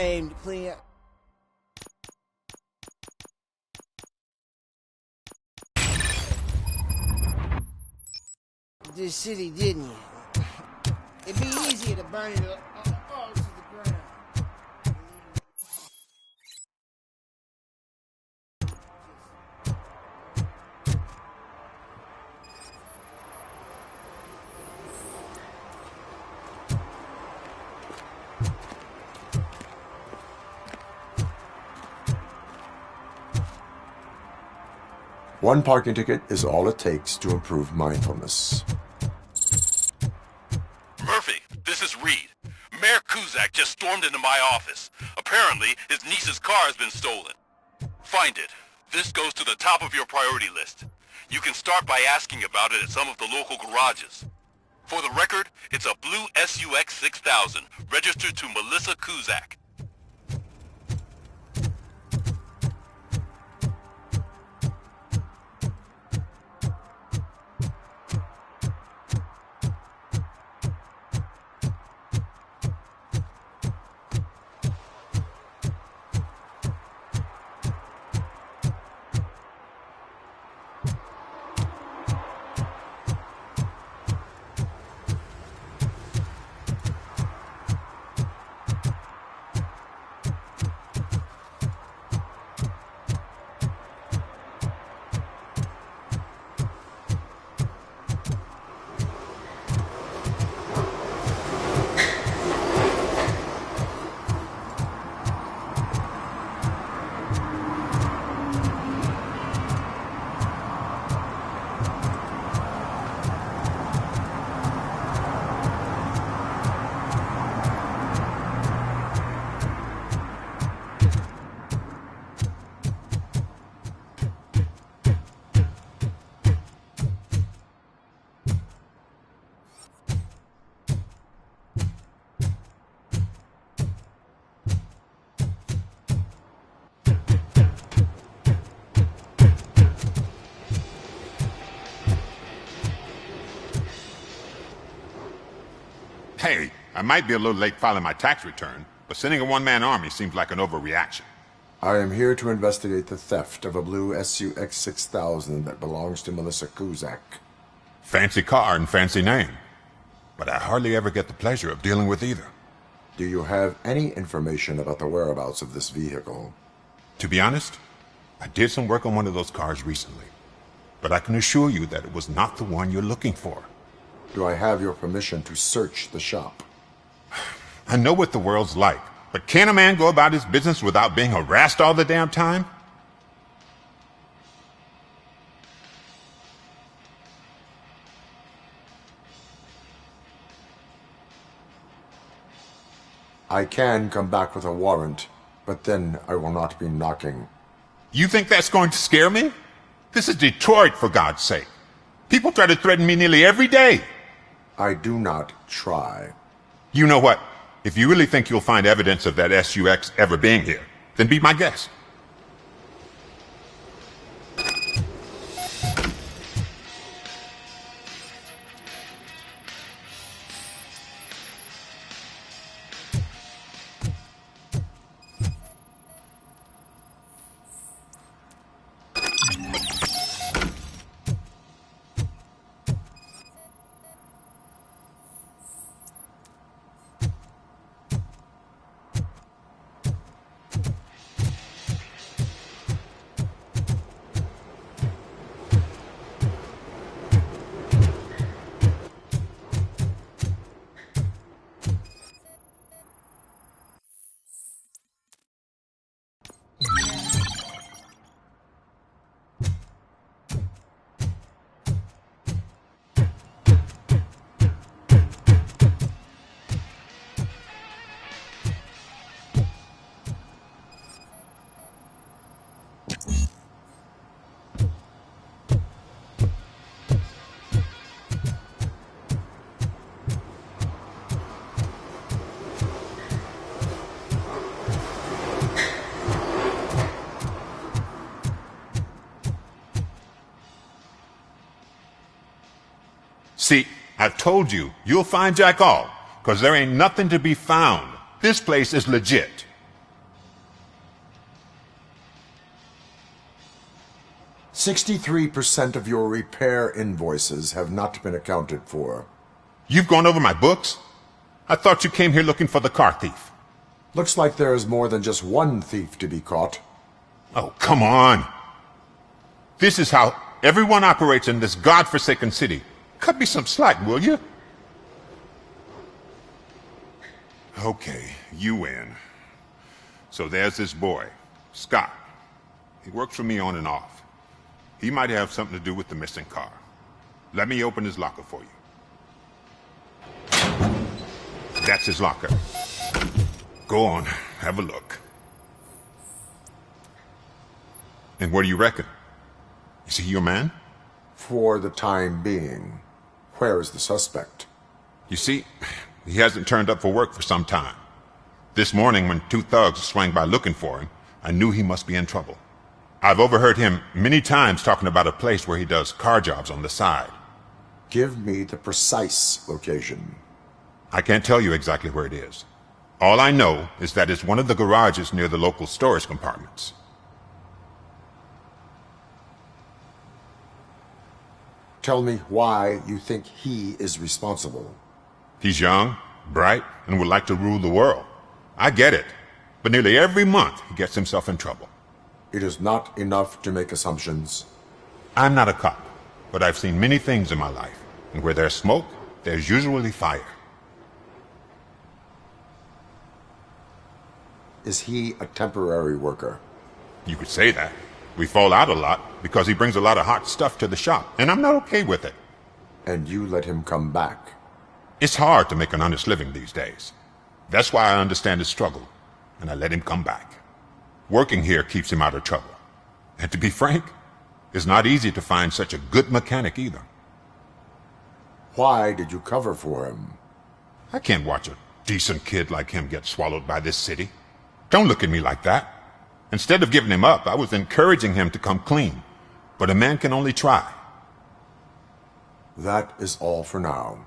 came to clean up. This city, didn't you? It'd be easier to burn it all to the ground. One parking ticket is all it takes to improve mindfulness. Murphy, this is Reed. Mayor Kuzak just stormed into my office. Apparently, his niece's car has been stolen. Find it. This goes to the top of your priority list. You can start by asking about it at some of the local garages. For the record, it's a blue SUX 6000, registered to Melissa Kuzak. Hey, I might be a little late filing my tax return, but sending a one-man army seems like an overreaction. I am here to investigate the theft of a blue SUX 6000 that belongs to Melissa Kuzak. Fancy car and fancy name. But I hardly ever get the pleasure of dealing with either. Do you have any information about the whereabouts of this vehicle? To be honest, I did some work on one of those cars recently. But I can assure you that it was not the one you're looking for. Do I have your permission to search the shop? I know what the world's like, but can a man go about his business without being harassed all the damn time? I can come back with a warrant, but then I will not be knocking. You think that's going to scare me? This is Detroit, for God's sake. People try to threaten me nearly every day. I do not try. You know what? If you really think you'll find evidence of that SUX ever being here, then be my guest. See, I've told you, you'll find Jack All, 'cause there ain't nothing to be found. This place is legit. 63% of your repair invoices have not been accounted for. You've gone over my books? I thought you came here looking for the car thief. Looks like there is more than just one thief to be caught. Oh, come on. This is how everyone operates in this godforsaken city. Cut me some slack, will you? Okay, you win. So there's this boy, Scott. He works for me on and off. He might have something to do with the missing car. Let me open his locker for you. That's his locker. Go on, have a look. And what do you reckon? Is he your man? For the time being. Where is the suspect? You see, he hasn't turned up for work for some time. This morning, when two thugs swang by looking for him, I knew he must be in trouble. I've overheard him many times talking about a place where he does car jobs on the side. Give me the precise location. I can't tell you exactly where it is. All I know is that it's one of the garages near the local storage compartments. Tell me why you think he is responsible. He's young, bright, and would like to rule the world. I get it. But nearly every month, he gets himself in trouble. It is not enough to make assumptions. I'm not a cop, but I've seen many things in my life. And where there's smoke, there's usually fire. Is he a temporary worker? You could say that. We fall out a lot because he brings a lot of hot stuff to the shop, and I'm not okay with it. And you let him come back? It's hard to make an honest living these days. That's why I understand his struggle, and I let him come back. Working here keeps him out of trouble. And to be frank, it's not easy to find such a good mechanic either. Why did you cover for him? I can't watch a decent kid like him get swallowed by this city. Don't look at me like that. Instead of giving him up, I was encouraging him to come clean. But a man can only try. That is all for now.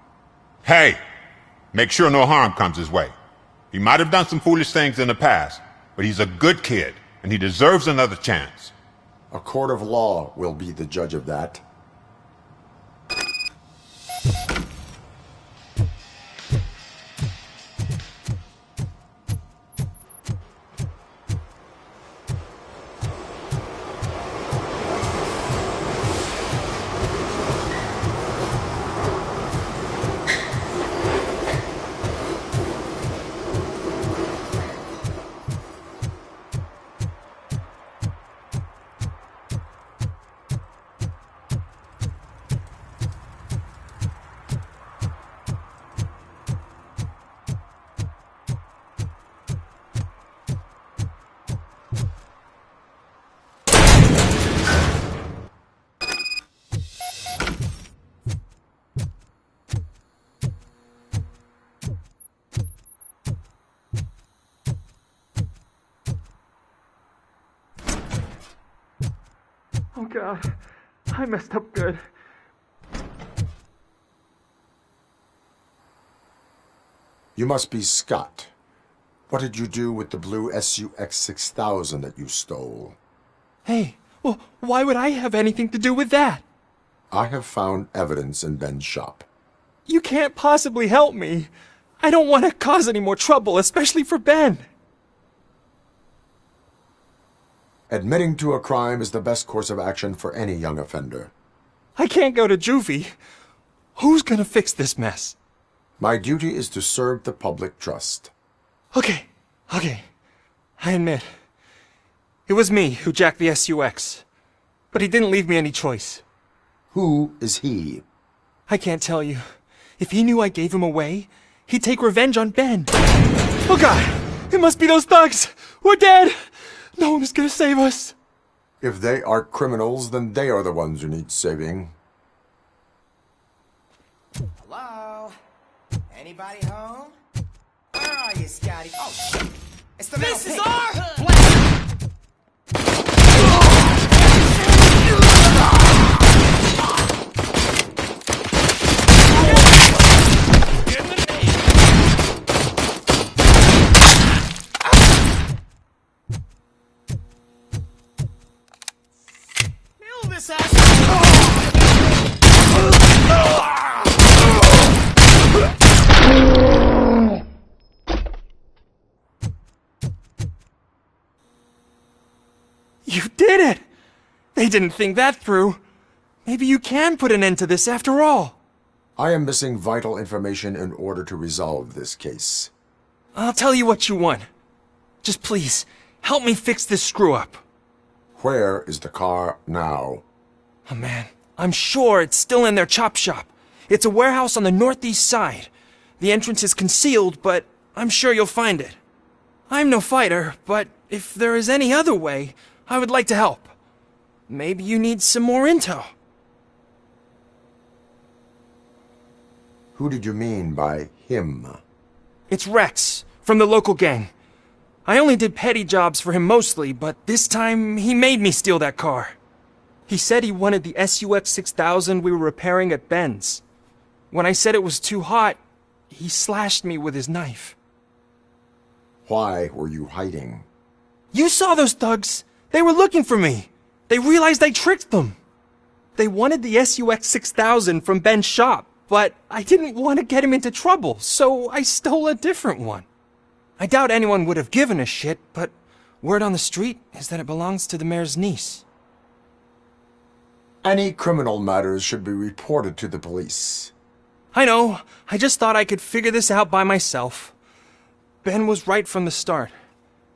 Hey! Make sure no harm comes his way. He might have done some foolish things in the past, but he's a good kid, and he deserves another chance. A court of law will be the judge of that. Oh God, I messed up good. You must be Scott. What did you do with the blue SUX 6000 that you stole? Hey, well, why would I have anything to do with that? I have found evidence in Ben's shop. You can't possibly help me. I don't want to cause any more trouble, especially for Ben. Admitting to a crime is the best course of action for any young offender. I can't go to juvie. Who's gonna fix this mess? My duty is to serve the public trust. Okay. I admit. It was me who jacked the SUX. But he didn't leave me any choice. Who is he? I can't tell you. If he knew I gave him away, he'd take revenge on Ben. Oh God! It must be those thugs! We're dead! No one is gonna save us! If they are criminals, then they are the ones who need saving. Hello? Anybody home? Where are you, Scotty? Oh, shit! It's the metal pig! did it! They didn't think that through. Maybe you can put an end to this after all. I am missing vital information in order to resolve this case. I'll tell you what you want. Just please, help me fix this screw-up. Where is the car now? Oh man, I'm sure it's still in their chop shop. It's a warehouse on the northeast side. The entrance is concealed, but I'm sure you'll find it. I'm no fighter, but if there is any other way, I would like to help. Maybe you need some more intel. Who did you mean by him? It's Rex, from the local gang. I only did petty jobs for him mostly, but this time he made me steal that car. He said he wanted the SUX 6000 we were repairing at Ben's. When I said it was too hot, he slashed me with his knife. Why were you hiding? You saw those thugs! They were looking for me! They realized I tricked them! They wanted the SUX 6000 from Ben's shop, but I didn't want to get him into trouble, so I stole a different one. I doubt anyone would have given a shit, but word on the street is that it belongs to the mayor's niece. Any criminal matters should be reported to the police. I know, I just thought I could figure this out by myself. Ben was right from the start.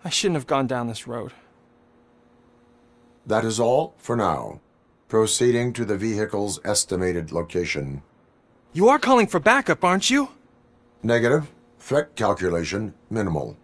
I shouldn't have gone down this road. That is all for now. Proceeding to the vehicle's estimated location. You are calling for backup, aren't you? Negative. Threat calculation minimal.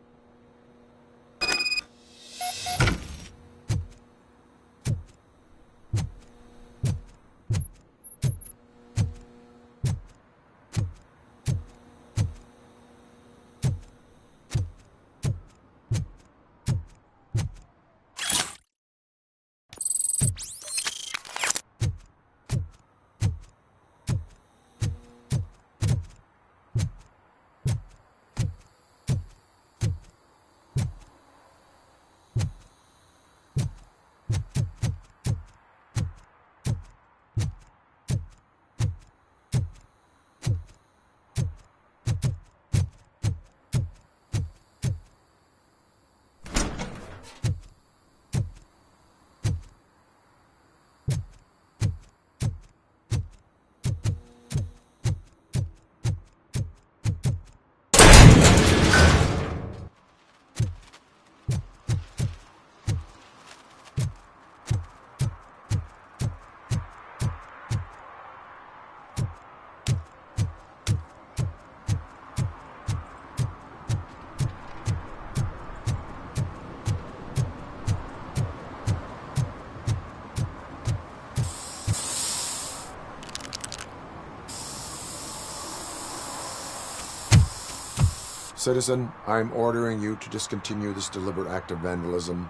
Citizen, I'm ordering you to discontinue this deliberate act of vandalism.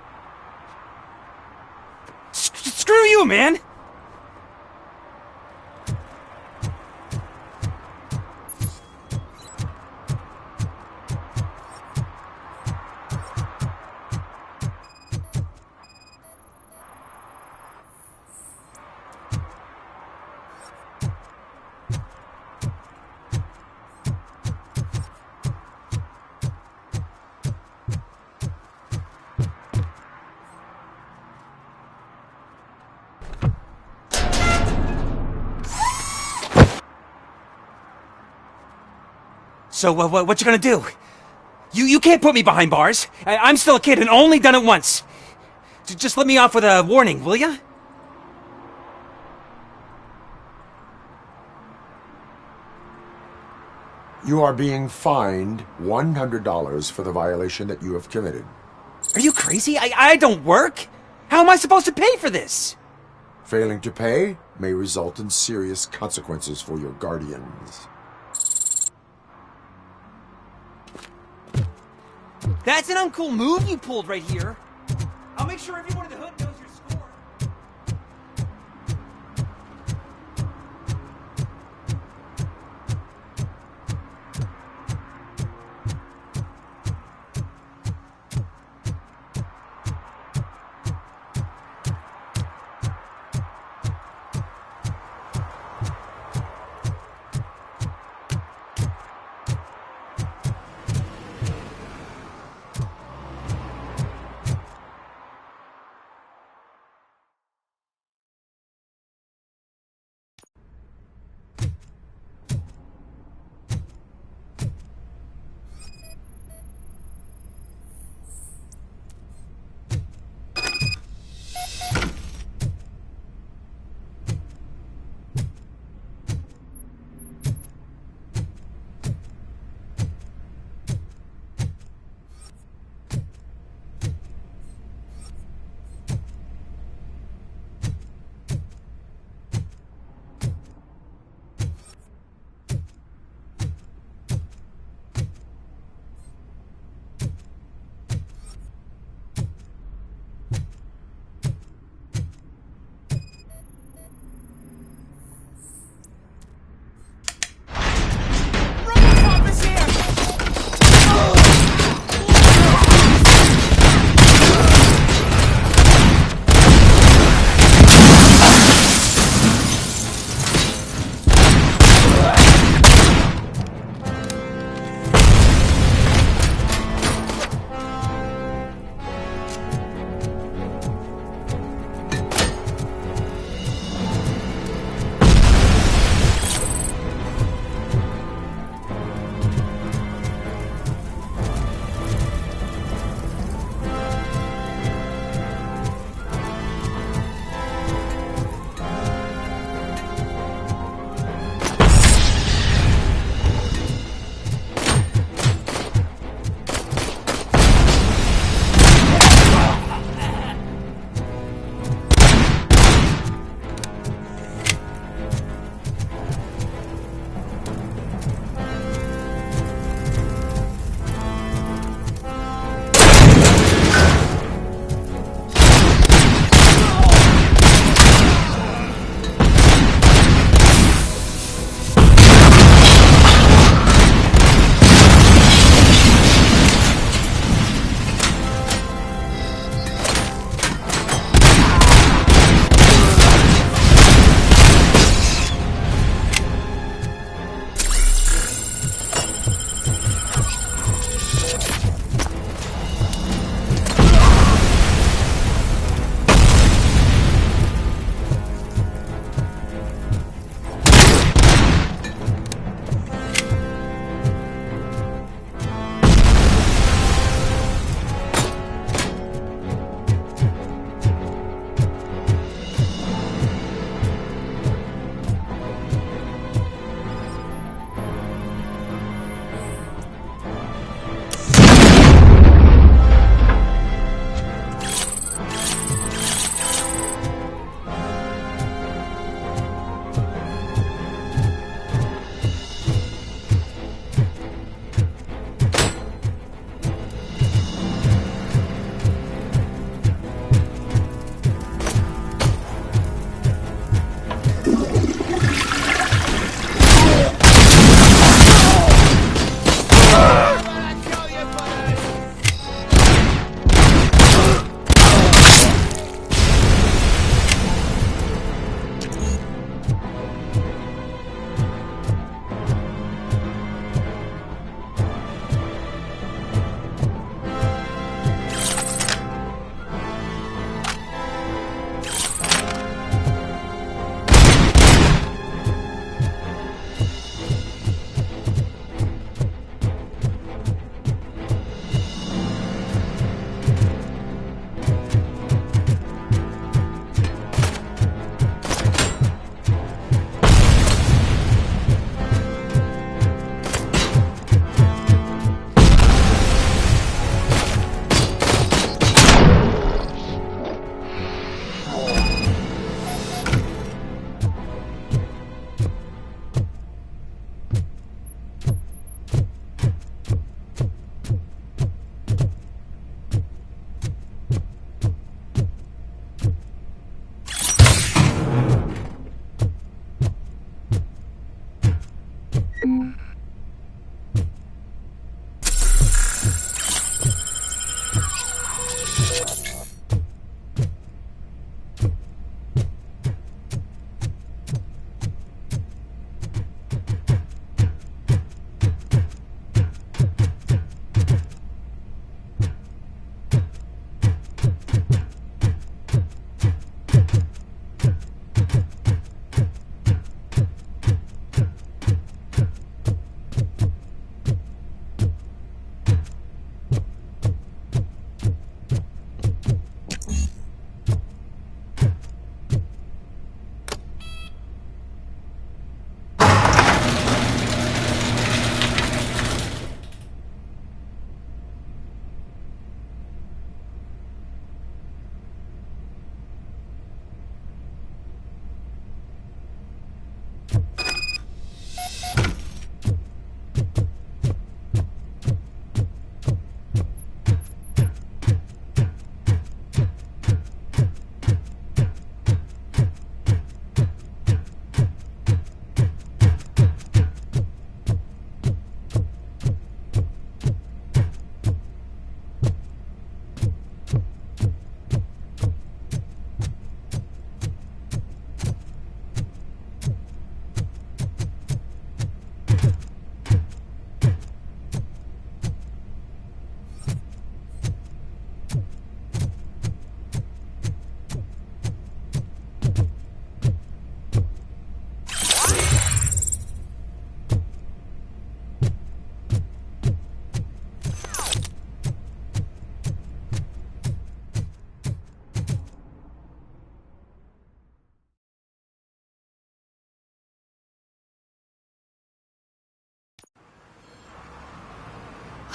Screw you, man! So, what you gonna do? You can't put me behind bars. I'm still a kid and only done it once. Just let me off with a warning, will ya? You are being fined $100 for the violation that you have committed. Are you crazy? I don't work. How am I supposed to pay for this? Failing to pay may result in serious consequences for your guardians. That's an uncool move you pulled right here. I'll make sure everyone in the hood knows your score.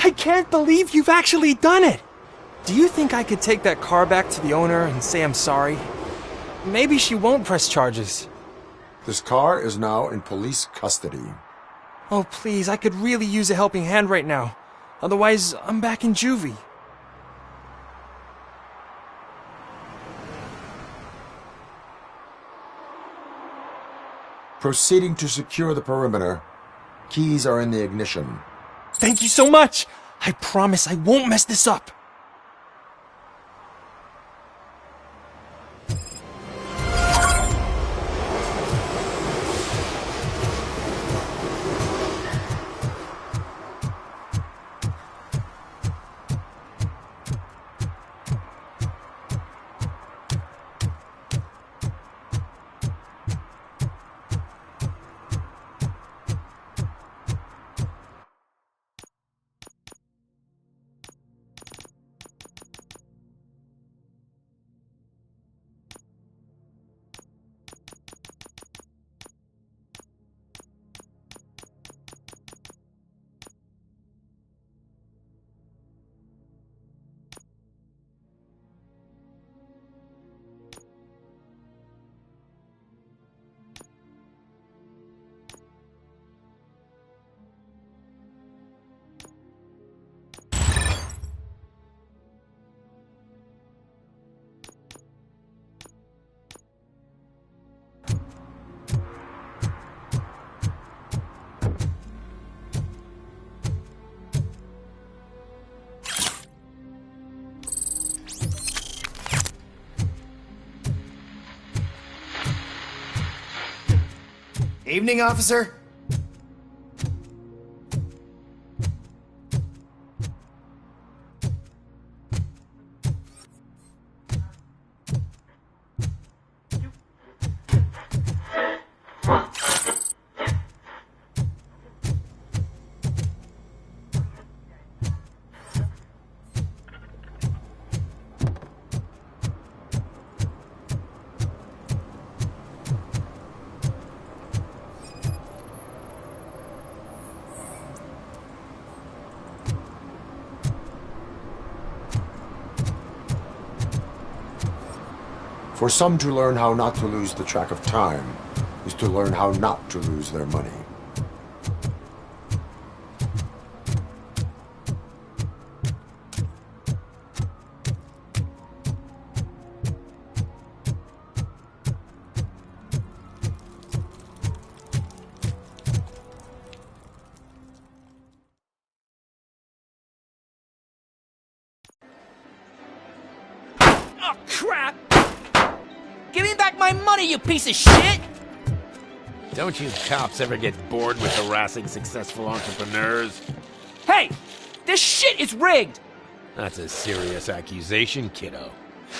I can't believe you've actually done it! Do you think I could take that car back to the owner and say I'm sorry? Maybe she won't press charges. This car is now in police custody. Oh, please, I could really use a helping hand right now. Otherwise, I'm back in juvie. Proceeding to secure the perimeter. Keys are in the ignition. Thank you so much! I promise I won't mess this up. Evening, officer. For some to learn how not to lose the track of time is to learn how not to lose their money. Oh, crap! Give me back my money, you piece of shit! Don't you cops ever get bored with harassing successful entrepreneurs? Hey! This shit is rigged! That's a serious accusation, kiddo.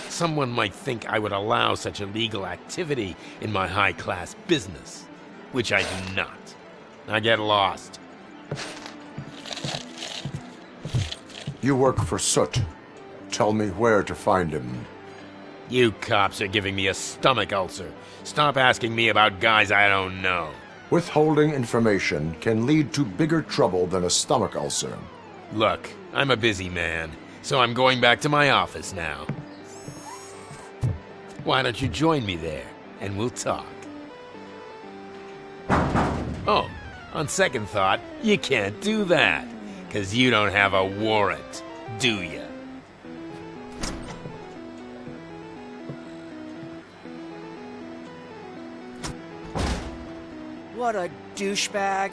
Someone might think I would allow such illegal activity in my high-class business, which I do not. Now get lost. You work for Soot. Tell me where to find him. You cops are giving me a stomach ulcer. Stop asking me about guys I don't know. Withholding information can lead to bigger trouble than a stomach ulcer. Look, I'm a busy man, so I'm going back to my office now. Why don't you join me there, and we'll talk. Oh, on second thought, you can't do that, 'cause you don't have a warrant, do ya? What a douchebag.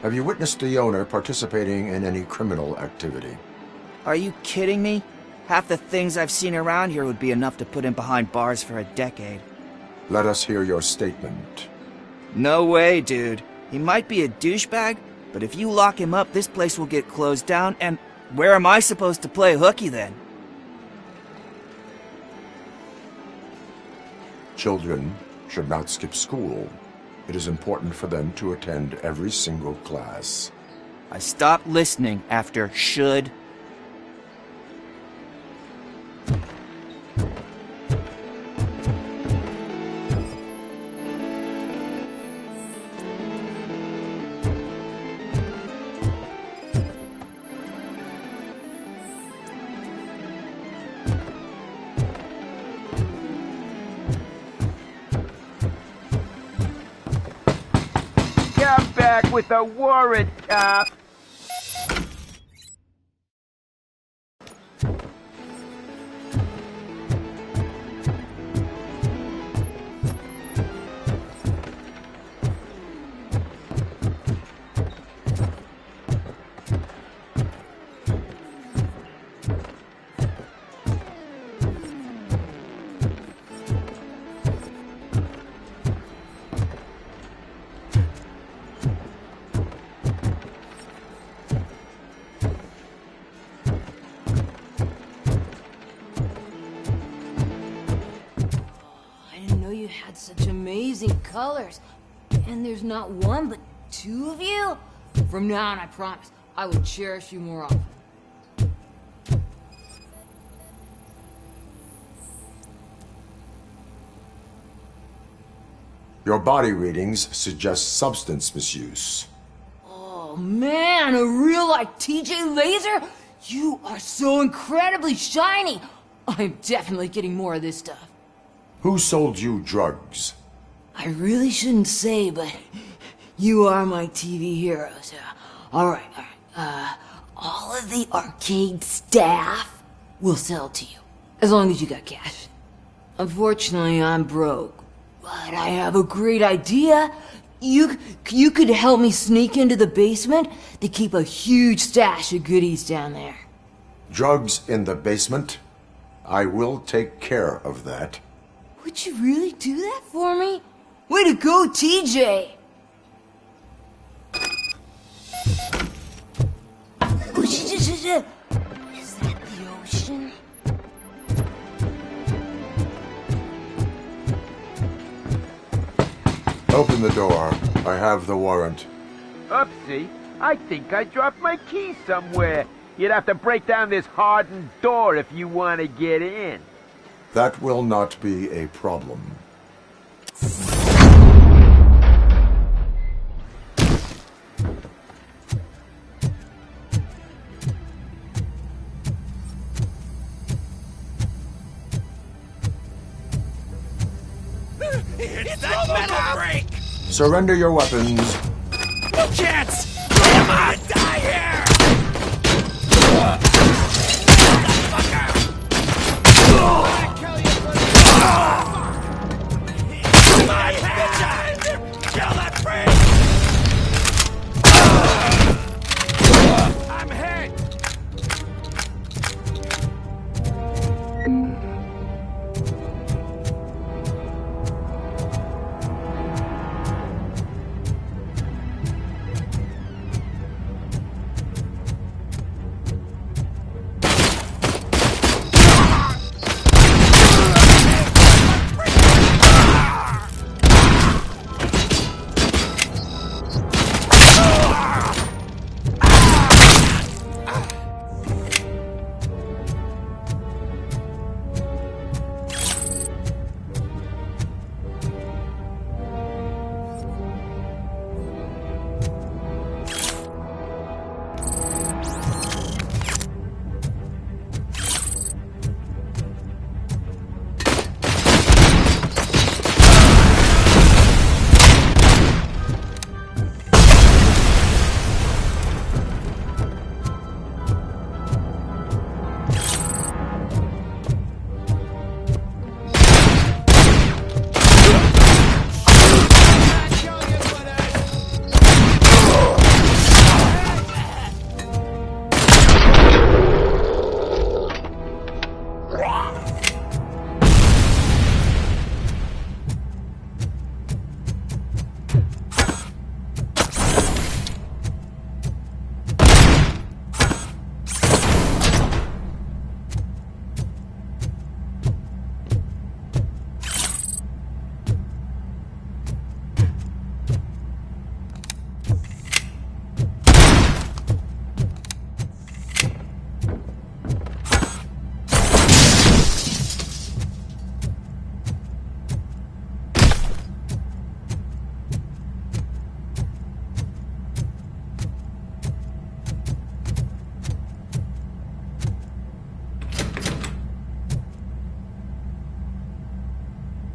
Have you witnessed the owner participating in any criminal activity? Are you kidding me? Half the things I've seen around here would be enough to put him behind bars for a decade. Let us hear your statement. No way, dude. He might be a douchebag, but if you lock him up, this place will get closed down, and where am I supposed to play hooky then? Children should not skip school. It is important for them to attend every single class. I stopped listening after should. Come back with a warrant, cop! Had such amazing colors. And there's not one, but two of you? From now on, I promise, I will cherish you more often. Your body readings suggest substance misuse. Oh man, a real like TJ Laser? You are so incredibly shiny! I'm definitely getting more of this stuff. Who sold you drugs? I really shouldn't say, but you are my TV heroes. Alright. All of the arcade staff will sell to you, as long as you got cash. Unfortunately, I'm broke, but I have a great idea. You could help me sneak into the basement to keep a huge stash of goodies down there. Drugs in the basement? I will take care of that. Would you really do that for me? Way to go, TJ! Is that the ocean? Open the door. I have the warrant. Oopsie, I think I dropped my key somewhere. You'd have to break down this hardened door if you want to get in. That will not be a problem. It's that metal break! Surrender your weapons. No chance! Come on, die here! My head! Kill that freak! I'm hit!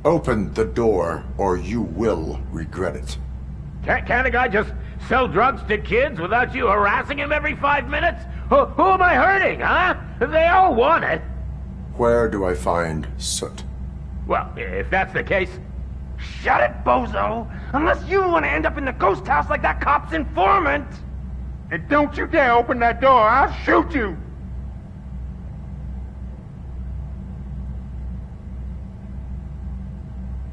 Open the door, or you will regret it. Can't a guy just sell drugs to kids without you harassing him every 5 minutes? Who am I hurting, huh? They all want it. Where do I find Soot? Well, if that's the case... Shut it, bozo! Unless you want to end up in the ghost house like that cop's informant! And don't you dare open that door, I'll shoot you!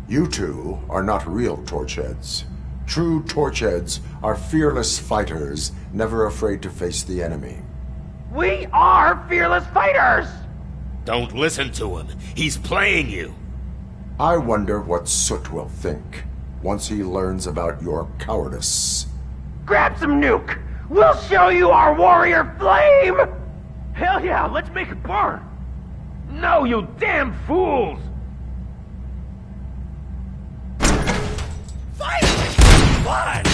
You two are not real torchheads. True torchheads are fearless fighters, never afraid to face the enemy. We are fearless fighters! Don't listen to him. He's playing you. I wonder what Soot will think once he learns about your cowardice. Grab some nuke! We'll show you our warrior flame! Hell yeah, let's make it burn! No, you damn fools! Finally! Blood!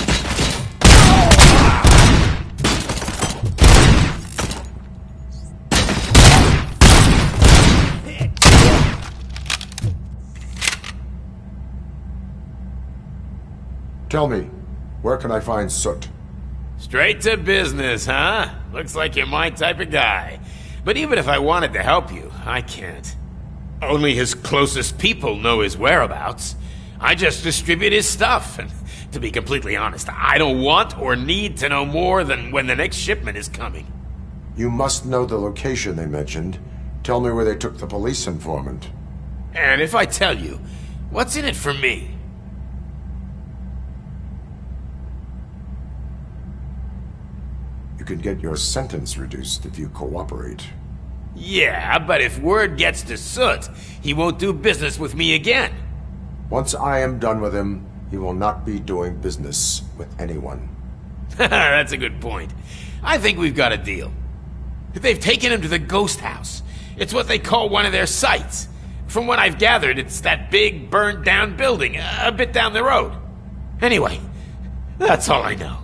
Tell me, where can I find Soot? Straight to business, huh? Looks like you're my type of guy. But even if I wanted to help you, I can't. Only his closest people know his whereabouts. I just distribute his stuff, and to be completely honest, I don't want or need to know more than when the next shipment is coming. You must know the location they mentioned. Tell me where they took the police informant. And if I tell you, what's in it for me? You can get your sentence reduced if you cooperate. Yeah, but if word gets to Soot, he won't do business with me again. Once I am done with him, he will not be doing business with anyone. That's a good point. I think we've got a deal. They've taken him to the ghost house. It's what they call one of their sites. From what I've gathered, it's that big, burned-down building a bit down the road. Anyway, that's all I know.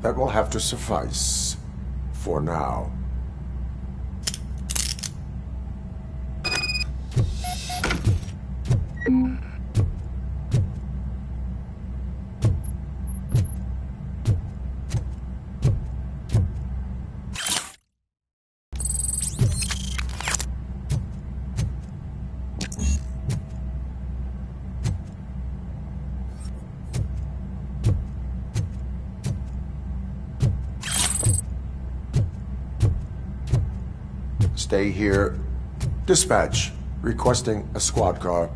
That will have to suffice. For now. Stay here. Dispatch. Requesting a squad car.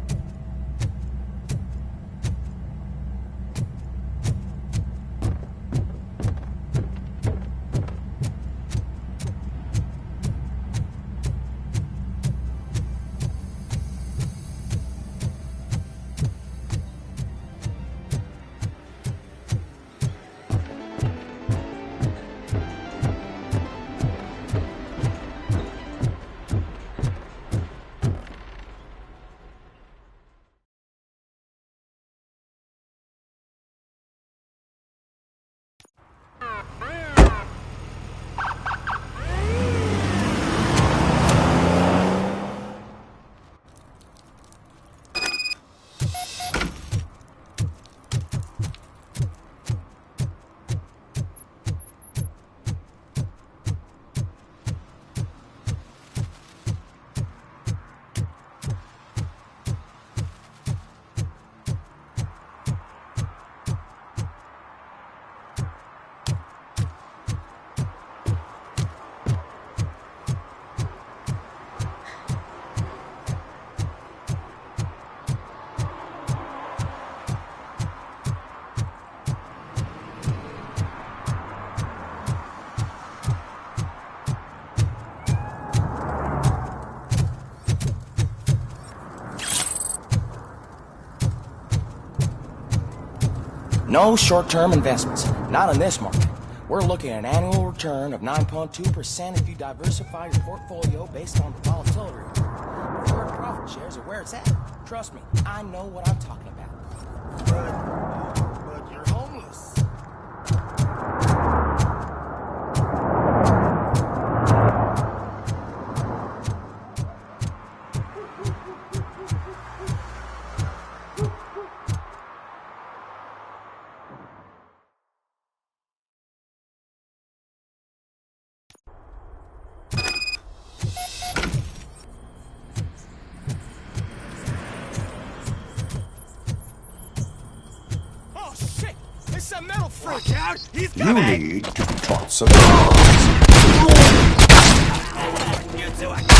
No short-term investments, not in this market. We're looking at an annual return of 9.2% if you diversify your portfolio based on the volatility. Preferred profit shares are where it's at. Trust me, I know what I'm talking about. But you're homeless. freak out! He's You coming! need to be taught some manners. You two are...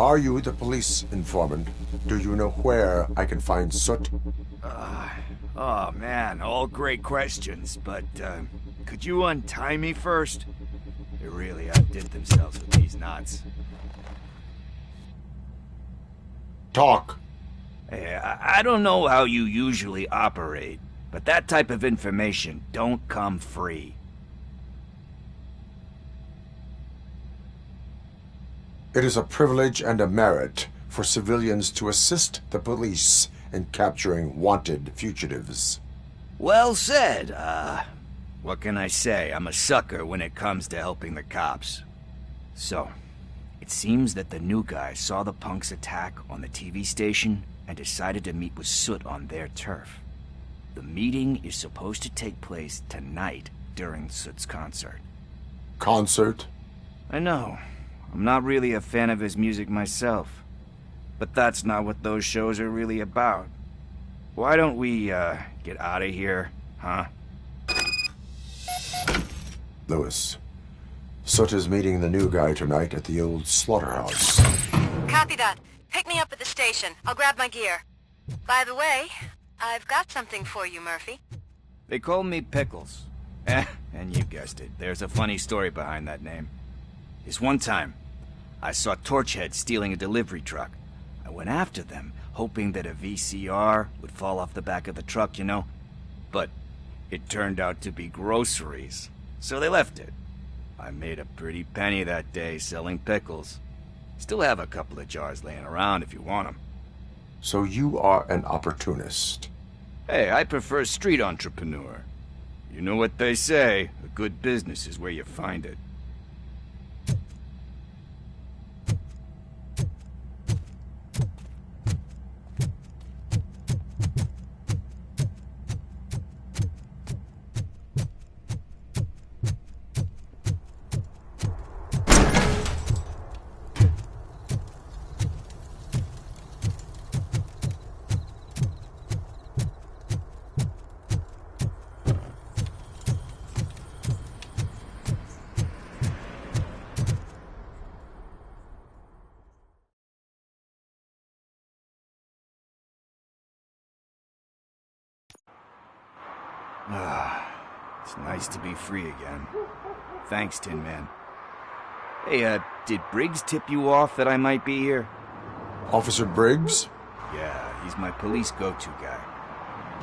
Are you the police informant? Do you know where I can find Soot? Oh man, all great questions, but could you untie me first? They really outdid themselves with these knots. Talk. Hey, I don't know how you usually operate, but that type of information don't come free. It is a privilege and a merit for civilians to assist the police in capturing wanted fugitives. Well said. What can I say? I'm a sucker when it comes to helping the cops. So, it seems that the new guy saw the punks attack on the TV station and decided to meet with Soot on their turf. The meeting is supposed to take place tonight during Soot's concert. Concert? I know. I'm not really a fan of his music myself. But that's not what those shows are really about. Why don't we, get out of here, huh? Lewis, Soot is meeting the new guy tonight at the old slaughterhouse. Copy that. Pick me up at the station. I'll grab my gear. By the way, I've got something for you, Murphy. They call me Pickles. And you guessed it. There's a funny story behind that name. This one time, I saw Torchhead stealing a delivery truck. I went after them, hoping that a VCR would fall off the back of the truck, you know? But it turned out to be groceries, so they left it. I made a pretty penny that day selling pickles. Still have a couple of jars laying around if you want them. So you are an opportunist. Hey, I prefer street entrepreneur. You know what they say, a good business is where you find it. It's nice to be free again. Thanks, Tin Man. Hey, did Briggs tip you off that I might be here? Officer Briggs? Yeah, he's my police go-to guy.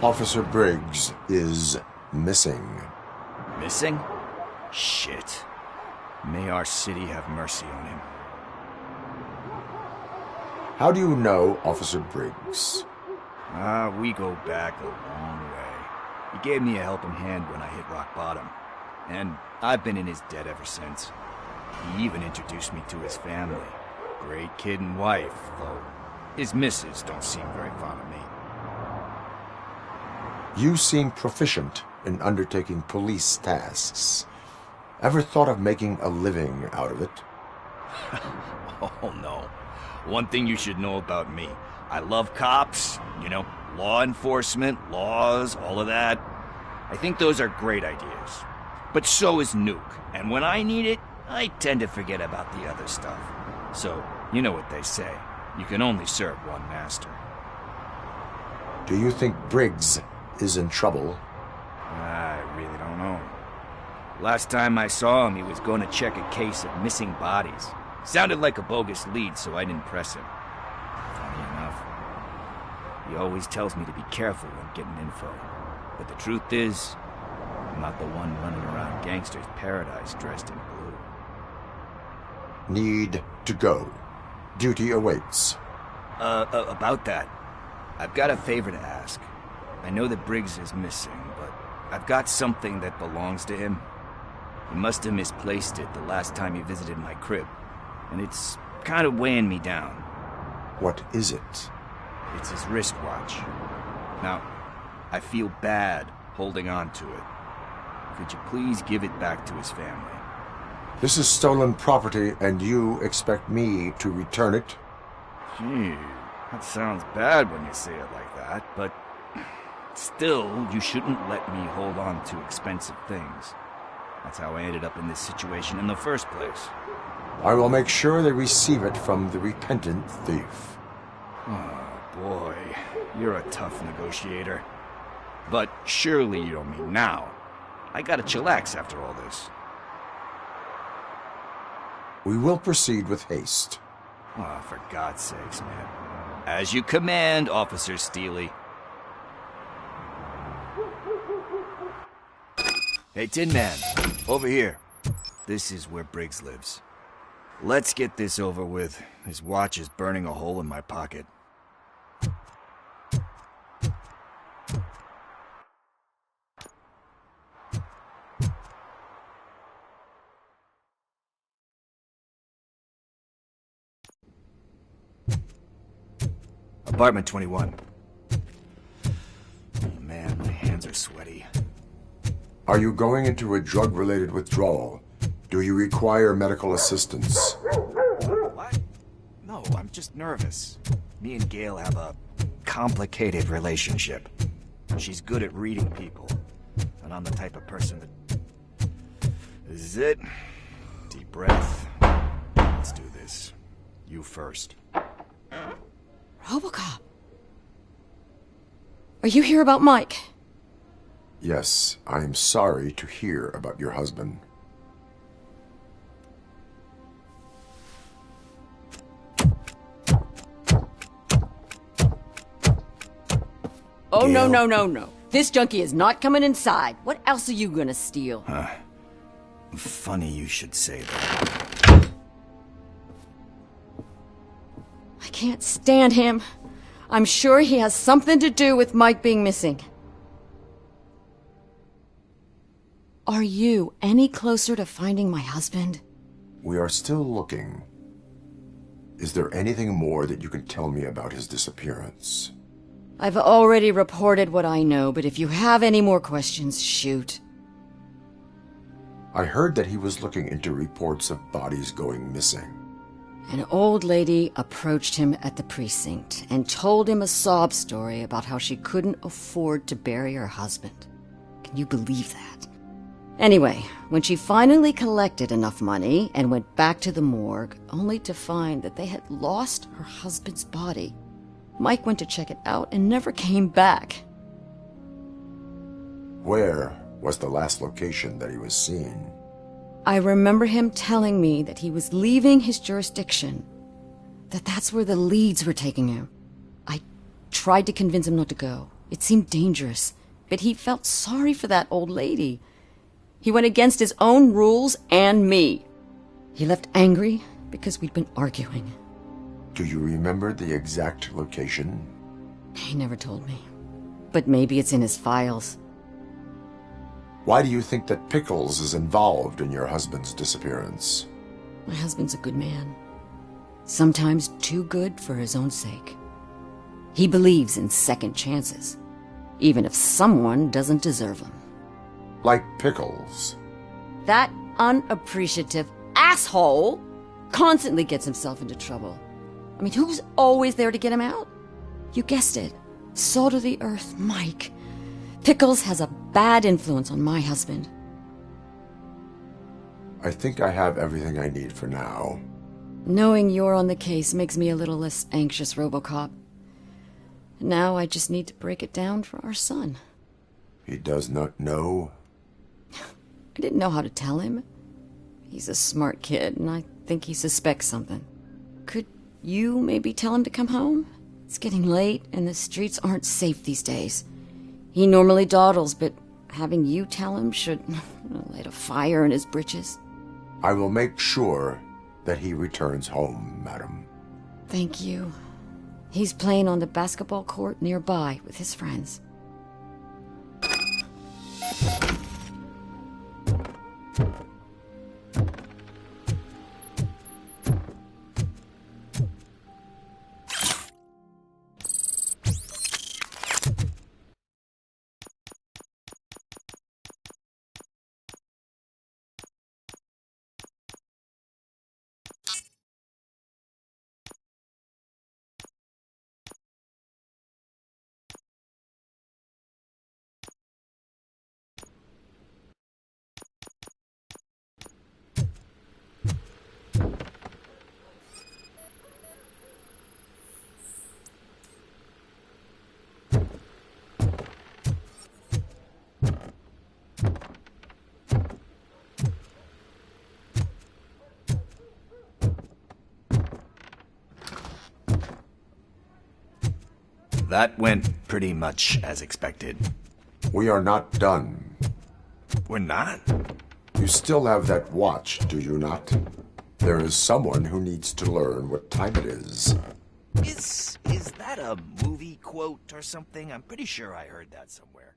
Officer Briggs is missing. Missing? Shit. May our city have mercy on him. How do you know Officer Briggs? We go back a long way. He gave me a helping hand when I hit rock bottom, and I've been in his debt ever since. He even introduced me to his family. Great kid and wife, though his missus don't seem very fond of me. You seem proficient in undertaking police tasks. Ever thought of making a living out of it? Oh no. One thing you should know about me. I love cops, you know, law enforcement, laws, all of that. I think those are great ideas. But so is Nuke, and when I need it, I tend to forget about the other stuff. So, you know what they say. You can only serve one master. Do you think Briggs is in trouble? I really don't know. Last time I saw him, he was going to check a case of missing bodies. Sounded like a bogus lead, so I didn't press him. Funny enough. He always tells me to be careful when getting info. But the truth is, I'm not the one running around Gangster's Paradise dressed in blue. Need to go. Duty awaits. About that, I've got a favor to ask. I know that Briggs is missing, but I've got something that belongs to him. He must have misplaced it the last time he visited my crib, and it's kind of weighing me down. What is it? It's his wristwatch. Now, I feel bad holding on to it. Could you please give it back to his family? This is stolen property, and you expect me to return it? Gee, that sounds bad when you say it like that, but still, you shouldn't let me hold on to expensive things. That's how I ended up in this situation in the first place. I will make sure they receive it from the repentant thief. Oh, boy. You're a tough negotiator. But surely you don't mean now. I gotta chillax after all this. We will proceed with haste. Oh, for God's sakes, man. As you command, Officer Steely. Hey, Tin Man, over here. This is where Briggs lives. Let's get this over with. His watch is burning a hole in my pocket. Apartment 21. Oh man, my hands are sweaty. Are you going into a drug-related withdrawal? Do you require medical assistance? What? No, I'm just nervous. Me and Gail have a complicated relationship. She's good at reading people. And I'm the type of person that... This is it. Deep breath. Let's do this. You first. Robocop. Are you here about Mike? Yes, I am sorry to hear about your husband. Oh, no, no, no, no. This junkie is not coming inside. What else are you gonna steal? Funny you should say that. I can't stand him. I'm sure he has something to do with Mike being missing. Are you any closer to finding my husband? We are still looking. Is there anything more that you can tell me about his disappearance? I've already reported what I know, but if you have any more questions, shoot. I heard that he was looking into reports of bodies going missing. An old lady approached him at the precinct and told him a sob story about how she couldn't afford to bury her husband. Can you believe that? Anyway, when she finally collected enough money and went back to the morgue, only to find that they had lost her husband's body, Mike went to check it out and never came back. Where was the last location that he was seen? I remember him telling me that he was leaving his jurisdiction, that that's where the leads were taking him. I tried to convince him not to go. It seemed dangerous, but he felt sorry for that old lady. He went against his own rules and me. He left angry because we'd been arguing. Do you remember the exact location? He never told me. But maybe it's in his files. Why do you think that Pickles is involved in your husband's disappearance? My husband's a good man. Sometimes too good for his own sake. He believes in second chances, even if someone doesn't deserve them. Like Pickles. That unappreciative asshole constantly gets himself into trouble. I mean, who's always there to get him out? You guessed it. Salt of the earth, Mike. Pickles has a bad influence on my husband. I think I have everything I need for now. Knowing you're on the case makes me a little less anxious, Robocop. Now I just need to break it down for our son. He does not know? I didn't know how to tell him. He's a smart kid, and I think he suspects something. Could you maybe tell him to come home? It's getting late, and the streets aren't safe these days. He normally dawdles, but having you tell him should light a fire in his britches. I will make sure that he returns home, madam. Thank you. He's playing on the basketball court nearby with his friends. that went pretty much as expected. We are not done. We're not? You still have that watch, do you not? There is someone who needs to learn what time it is. Is that a movie quote or something? I'm pretty sure I heard that somewhere.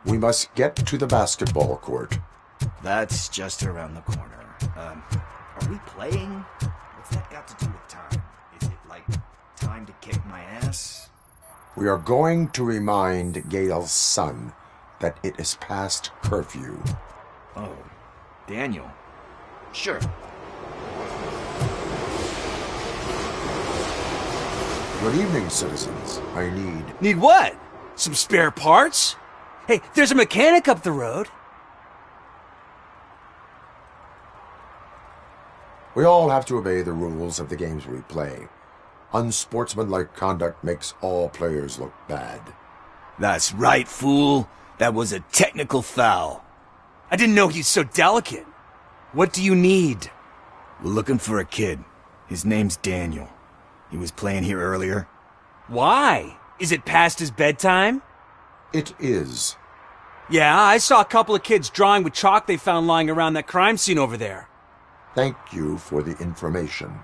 We must get to the basketball court. That's just around the corner. Are we playing? What's that got to do with time? Is it like time to kick my ass? We are going to remind Gail's son that it is past curfew. Oh, Daniel. Sure. Good evening, citizens. I need... Need what? Some spare parts? Hey, there's a mechanic up the road. We all have to obey the rules of the games we play. Unsportsmanlike conduct makes all players look bad. That's right, fool. That was a technical foul. I didn't know he's so delicate. What do you need? We're looking for a kid. His name's Daniel. He was playing here earlier. Why? Is it past his bedtime? It is. Yeah, I saw a couple of kids drawing with chalk they found lying around that crime scene over there. Thank you for the information.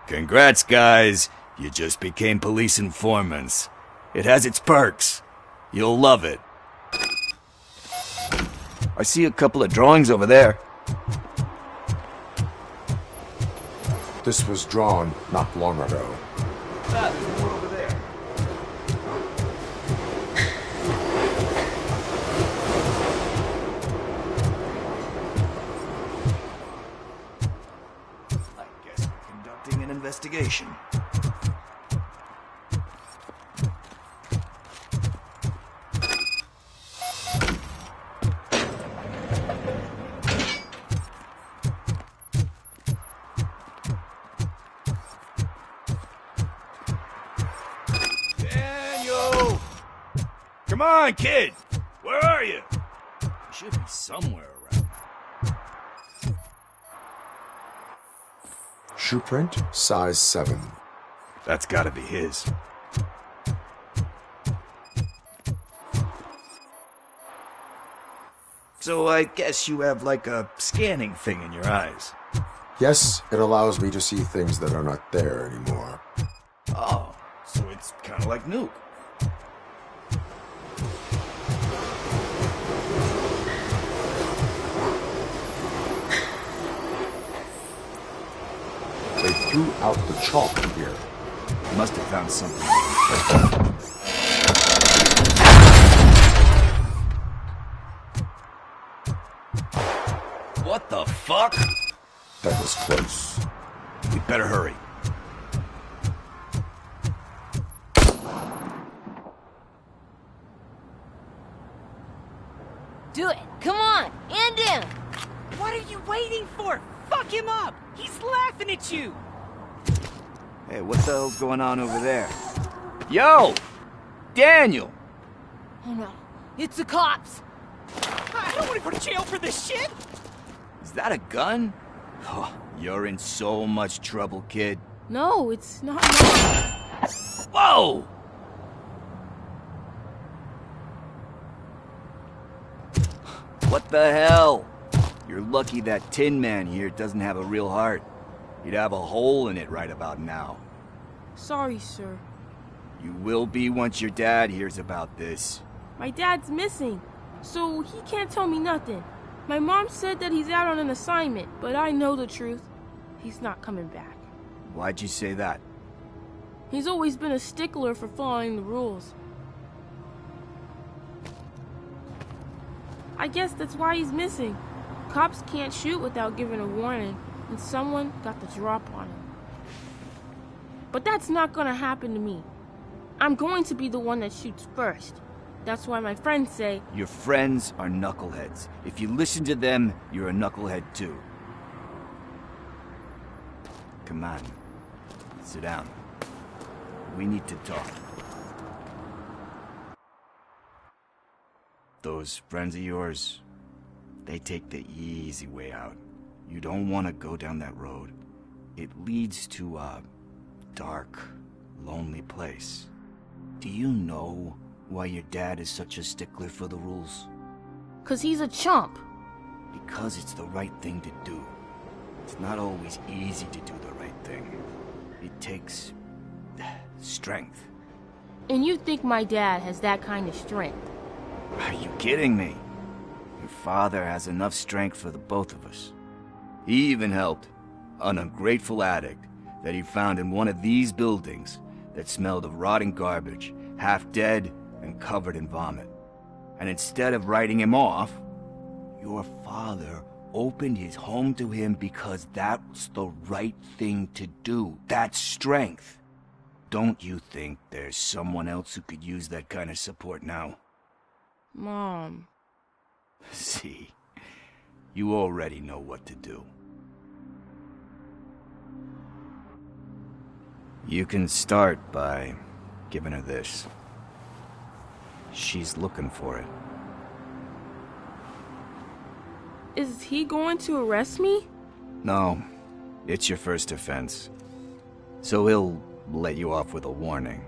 Congrats, guys. You just became police informants. It has its perks. You'll love it. I see a couple of drawings over there. This was drawn not long ago. There's more over there. I guess we're conducting an investigation. Come on, kid! Where are you? You should be somewhere around. Shoe print, size 7. That's gotta be his. So I guess you have like a scanning thing in your eyes. Yes, it allows me to see things that are not there anymore. Oh, so it's kinda like Nuke. They threw out the chalk here. Must have found something. What the fuck? That was close. We better hurry. Do it. Come on. End him. What are you waiting for? Fuck him up! He's laughing at you! Hey, what the hell's going on over there? Yo! Daniel! Oh no. It's the cops. I don't want to go to jail for this shit! Is that a gun? Oh, you're in so much trouble, kid. No, it's not. Whoa! What the hell? You're lucky that Tin Man here doesn't have a real heart. He'd have a hole in it right about now. Sorry, sir. You will be once your dad hears about this. My dad's missing, so he can't tell me nothing. My mom said that he's out on an assignment, but I know the truth. He's not coming back. Why'd you say that? He's always been a stickler for following the rules. I guess that's why he's missing. Cops can't shoot without giving a warning, and someone got the drop on him. But that's not gonna happen to me. I'm going to be the one that shoots first. That's why my friends say... Your friends are knuckleheads. If you listen to them, you're a knucklehead too. Come on. Sit down. We need to talk. Those friends of yours, they take the easy way out. You don't want to go down that road. It leads to a dark, lonely place. Do you know why your dad is such a stickler for the rules? 'Cause he's a chump. Because it's the right thing to do. It's not always easy to do the right thing. It takes strength. And you think my dad has that kind of strength? Are you kidding me? Your father has enough strength for the both of us. He even helped an ungrateful addict that he found in one of these buildings that smelled of rotting garbage, half dead and covered in vomit. And instead of writing him off, your father opened his home to him because that's the right thing to do. That's strength. Don't you think there's someone else who could use that kind of support now? Mom. See, you already know what to do. You can start by giving her this. She's looking for it. Is he going to arrest me? No, it's your first offense. So he'll let you off with a warning.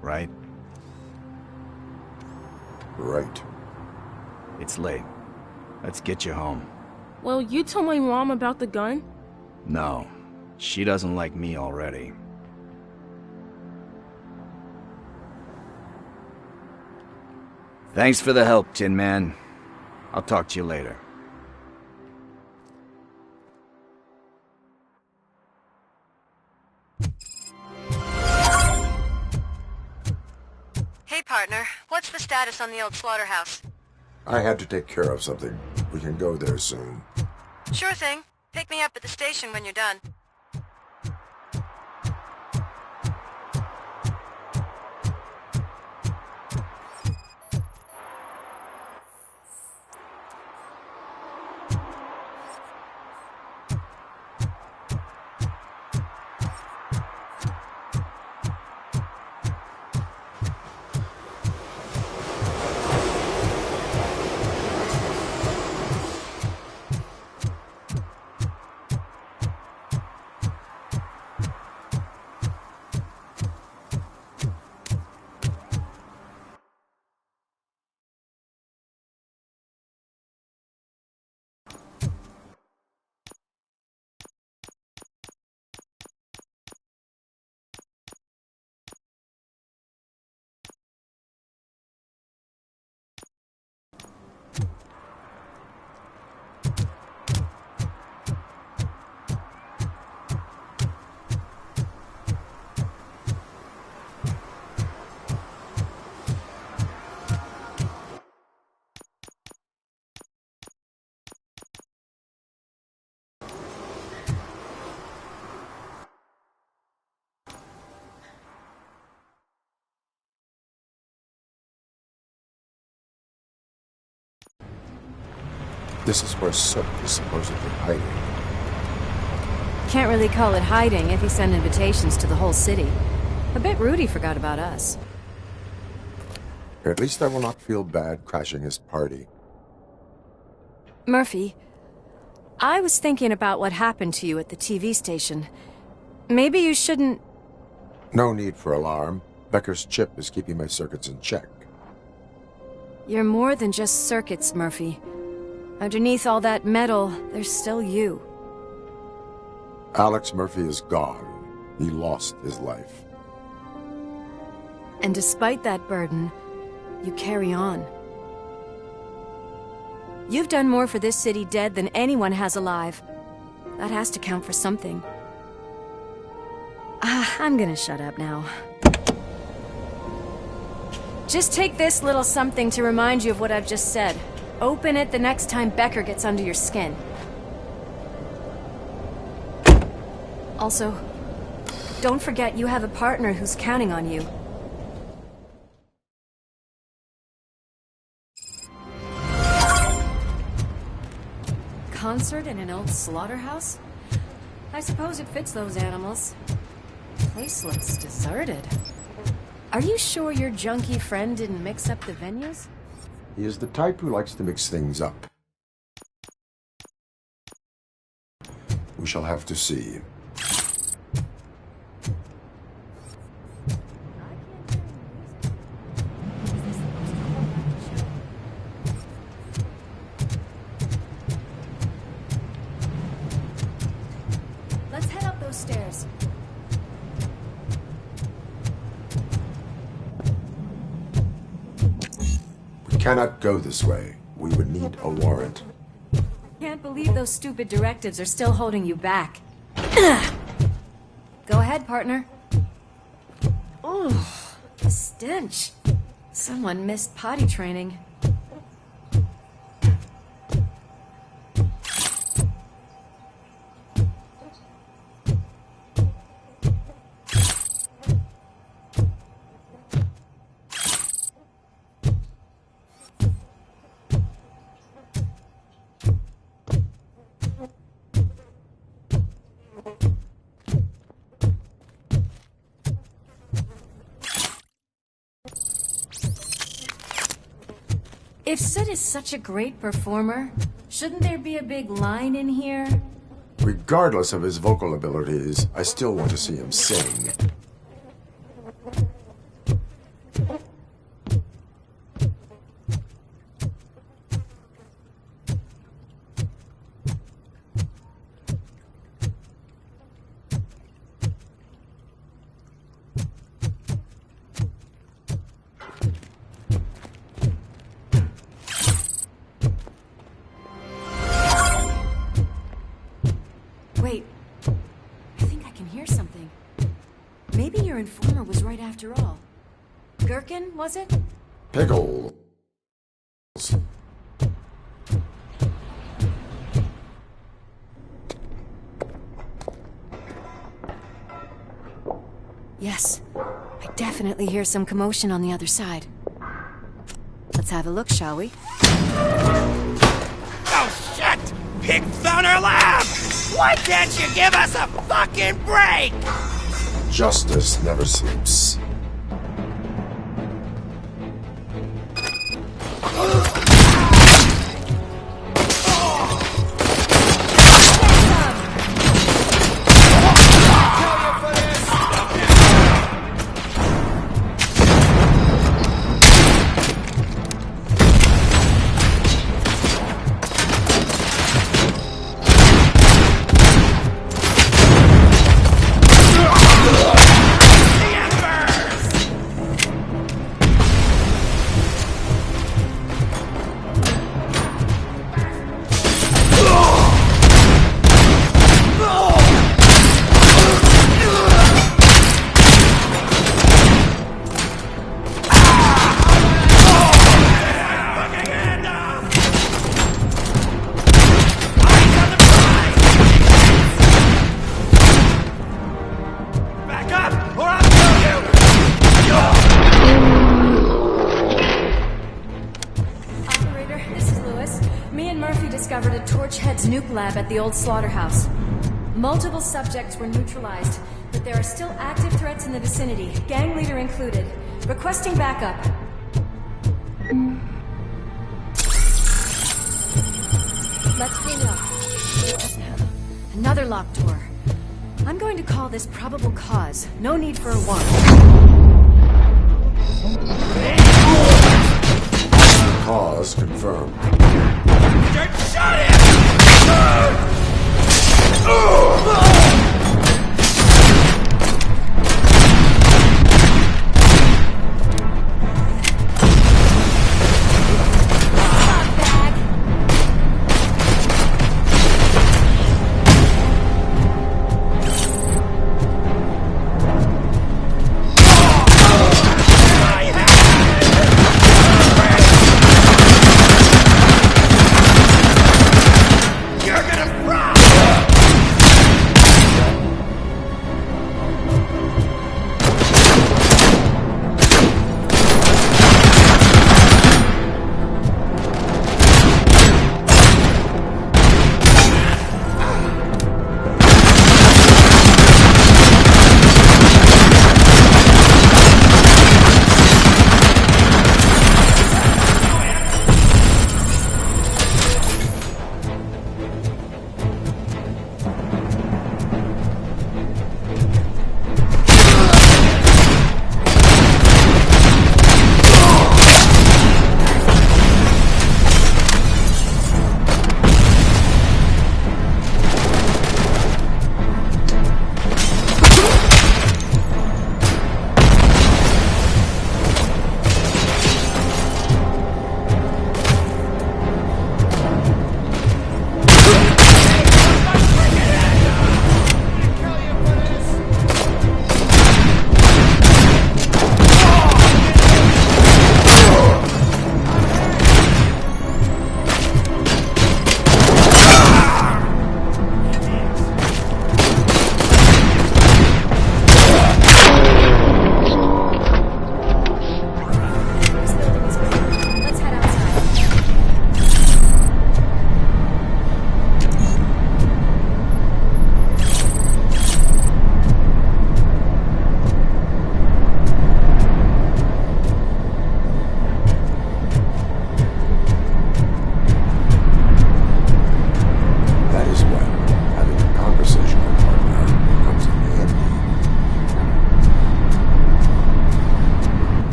Right? Right. It's late. Let's get you home. Well, you told my mom about the gun? No, she doesn't like me already. Thanks for the help, Tin Man. I'll talk to you later. Hey, partner. What's the status on the old slaughterhouse? I had to take care of something. We can go there soon. Sure thing. Pick me up at the station when you're done. This is where Sook is supposedly hiding. Can't really call it hiding if he sent invitations to the whole city. A bit rude he forgot about us. At least I will not feel bad crashing his party. Murphy, I was thinking about what happened to you at the TV station. Maybe you shouldn't... No need for alarm. Becker's chip is keeping my circuits in check. You're more than just circuits, Murphy. Underneath all that metal, there's still you. Alex Murphy is gone. He lost his life. And despite that burden, you carry on. You've done more for this city dead than anyone has alive. That has to count for something. I'm gonna shut up now. Just take this little something to remind you of what I've just said. Open it the next time Becker gets under your skin. Also, don't forget you have a partner who's counting on you. Concert in an old slaughterhouse? I suppose it fits those animals. Place looks deserted. Are you sure your junkie friend didn't mix up the venues? He is the type who likes to mix things up. We shall have to see. Let's head up those stairs. We cannot go this way. We would need a warrant. Can't believe those stupid directives are still holding you back. Go ahead, partner. Ooh, the stench. Someone missed potty training. If Sid is such a great performer, shouldn't there be a big line in here? Regardless of his vocal abilities, I still want to see him sing. Wait, I think I can hear something. Maybe your informer was right after all. Gherkin, was it? Pickles. Yes, I definitely hear some commotion on the other side. Let's have a look, shall we? Oh, shit! Pig Thunder Lab! Why can't you give us a fucking break? Justice never sleeps. Discovered a Torchhead's nuke lab at the old slaughterhouse. Multiple subjects were neutralized, but there are still active threats in the vicinity, gang leader included. Requesting backup. Let's reload. Another locked door. I'm going to call this probable cause. No need for a warrant. Cause confirmed. Shut him! You're gonna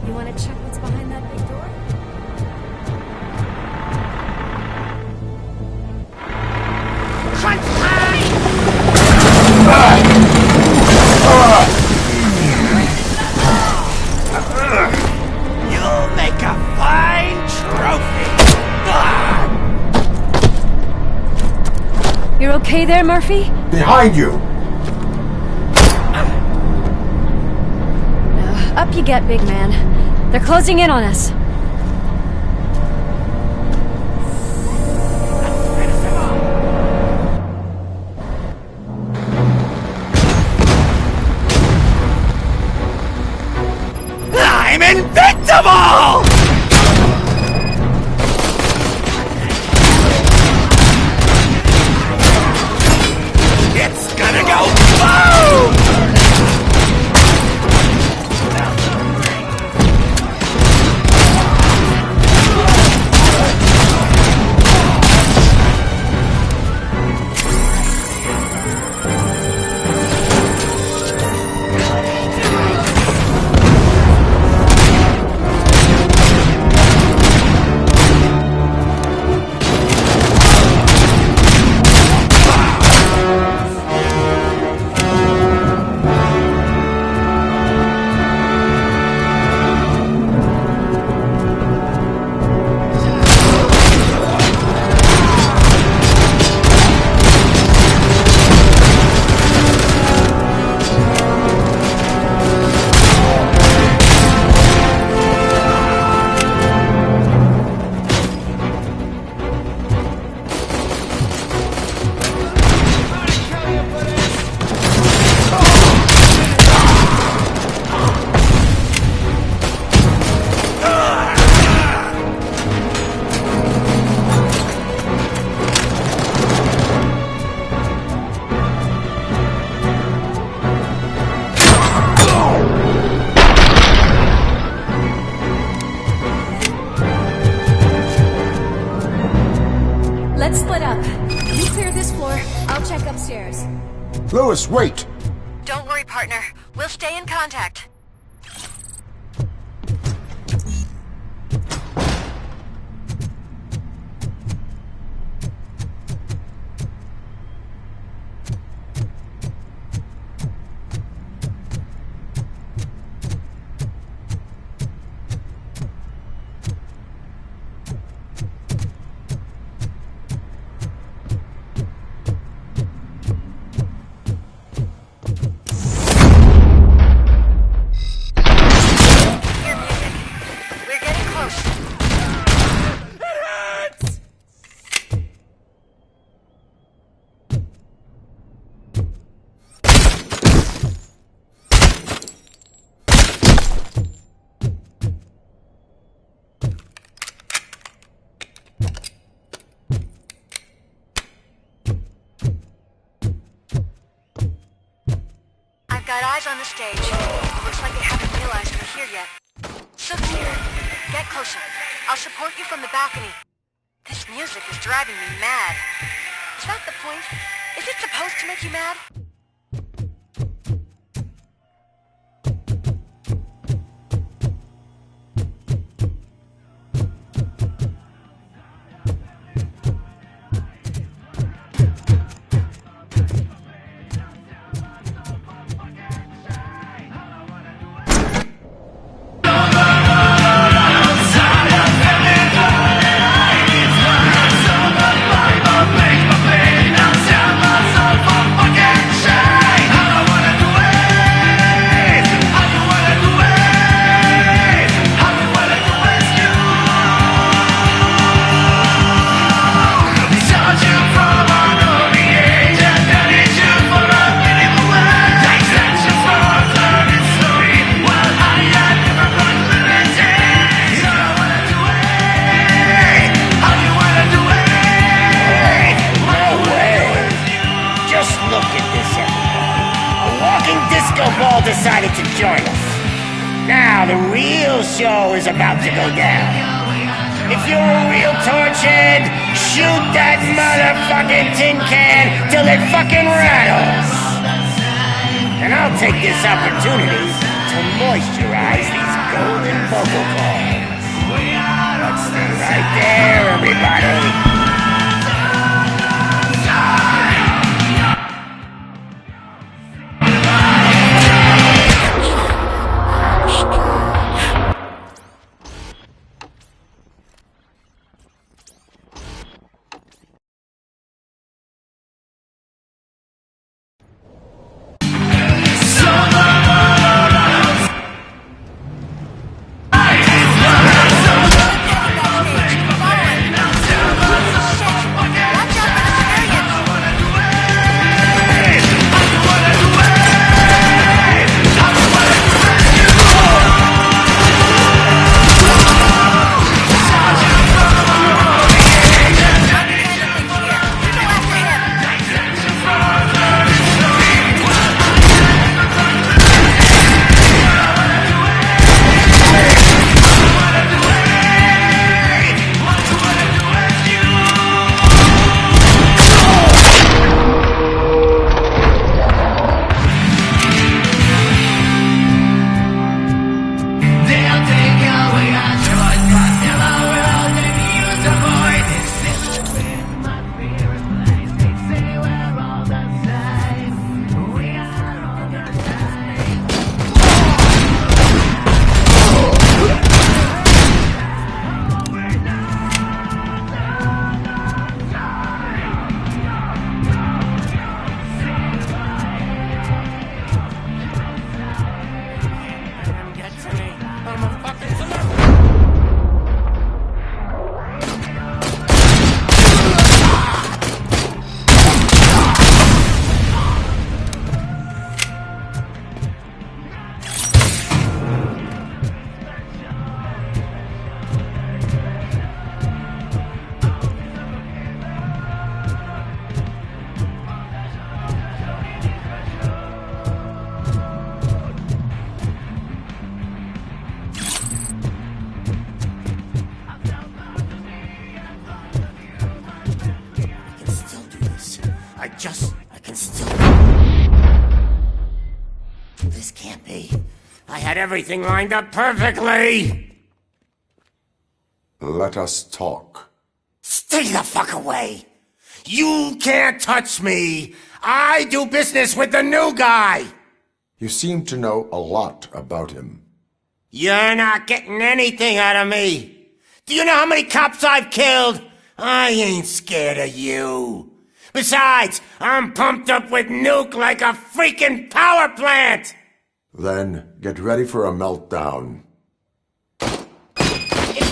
You want to check what's behind that big door? You'll make a fine trophy. You're okay there, Murphy? Behind you! Up you get, big man. They're closing in on us. I'm invincible! It's gonna go boom! Let's split up. You clear this floor, I'll check upstairs. Lewis, wait! Don't worry, partner. We'll stay in contact. I've got eyes on the stage. Looks like they haven't realized we're here yet. Sook's here. Get closer. I'll support you from the balcony. This music is driving me mad. Is that the point? Is it supposed to make you mad? Decided to join us. Now the real show is about to go down. If you're a real torchhead, shoot that motherfucking tin can till it fucking rattles. And I'll take this opportunity to moisturize these golden vocals. robocalls. Let's stay right there, everybody. I can still... This can't be. I had everything lined up perfectly! Let us talk. Stay the fuck away! You can't touch me! I do business with the new guy! You seem to know a lot about him. You're not getting anything out of me! Do you know how many cops I've killed? I ain't scared of you. Besides, I'm pumped up with nuke like a freaking power plant! Then get ready for a meltdown. If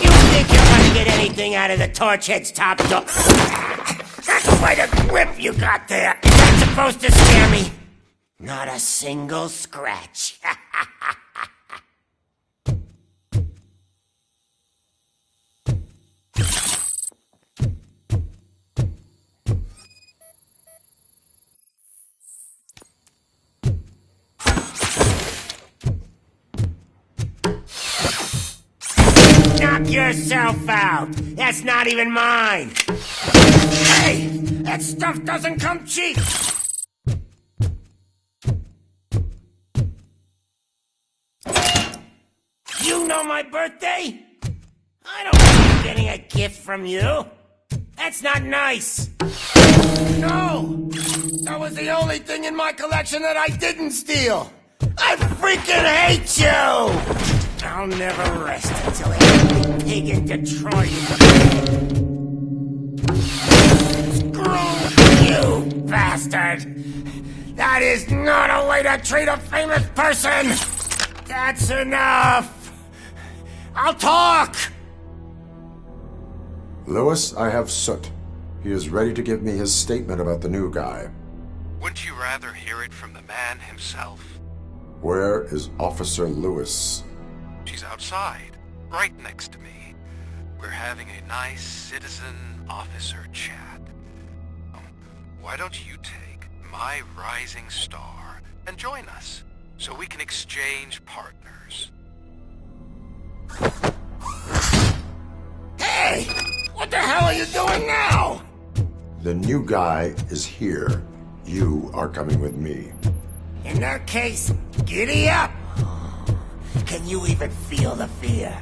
you think you're gonna get anything out of the Torchhead's top dog... That's quite a grip you got there. Is that supposed to scare me? Not a single scratch. Knock yourself out! That's not even mine! Hey! That stuff doesn't come cheap! You know my birthday? I don't want you getting a gift from you. That's not nice. No! That was the only thing in my collection that I didn't steal! I freaking hate you! I'll never rest until every pig in Detroit is dead. Screw you, bastard! That is not a way to treat a famous person! That's enough! I'll talk! Lewis, I have Soot. He is ready to give me his statement about the new guy. Wouldn't you rather hear it from the man himself? Where is Officer Lewis? She's outside, right next to me. We're having a nice citizen-officer chat. Why don't you take my rising star and join us, so we can exchange partners? Hey! What the hell are you doing now? The new guy is here. You are coming with me. In that case, giddy up! can you even feel the fear?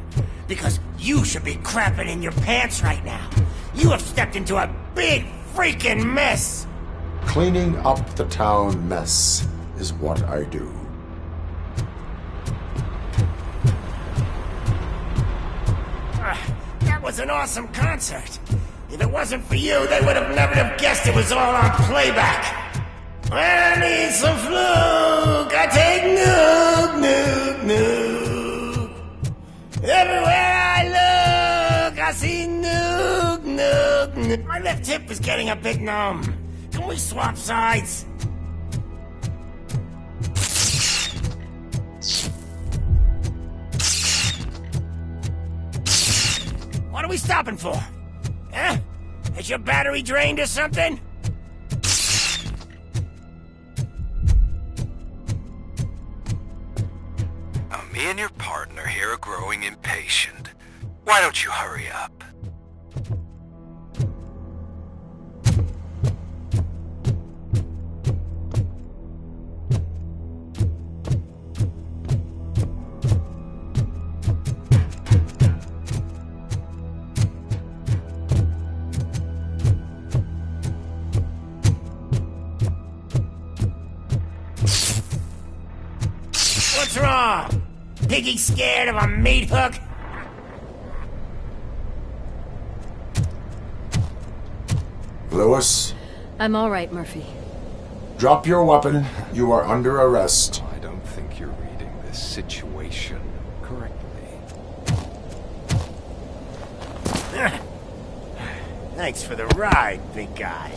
Because you should be crapping in your pants right now. You have stepped into a big freaking mess. Cleaning up the town mess is what I do. That was an awesome concert. If it wasn't for you, they would have never have guessed it was all on playback. When I need some fluke, I take Nuke, Nuke, Nuke. Everywhere I look, I see Nuke, Nuke, Nuke. My left hip is getting a bit numb. Can we swap sides? What are we stopping for? Huh? Is your battery drained or something? Me and your partner here are growing impatient. Why don't you hurry up? What's wrong? Piggy scared of a meat hook? Lewis, I'm all right, Murphy. drop your weapon. You are under arrest. I don't think you're reading this situation correctly. Thanks for the ride, big guy.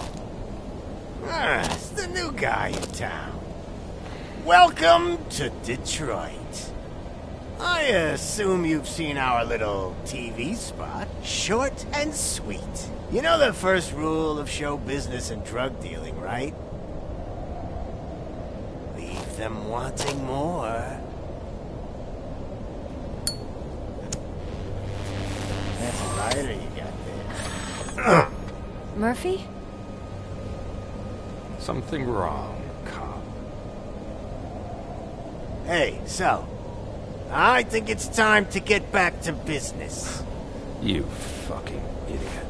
It's the new guy in town. Welcome to Detroit. I assume you've seen our little TV spot. Short and sweet. You know the first rule of show business and drug dealing, right? Leave them wanting more. That's a lighter you got there. Murphy? Something wrong, cop. Hey, so, I think it's time to get back to business. You fucking idiot.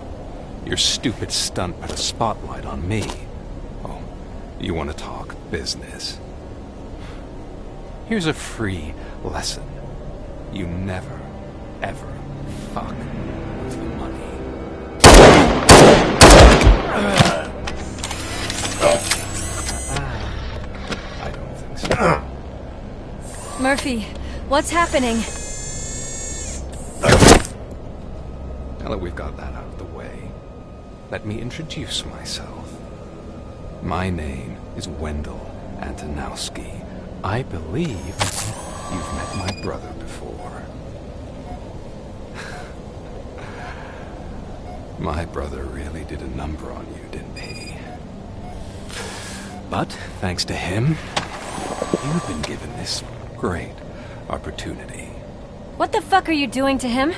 Your stupid stunt put a spotlight on me. Oh, you want to talk business? Here's a free lesson. You never, ever fuck with the money. I don't think so. Murphy, what's happening? Now that we've got that out of the way, let me introduce myself. My name is Wendell Antonowski. I believe you've met my brother before. My brother really did a number on you, didn't he? But, thanks to him, you've been given this great opportunity. What the fuck are you doing to him?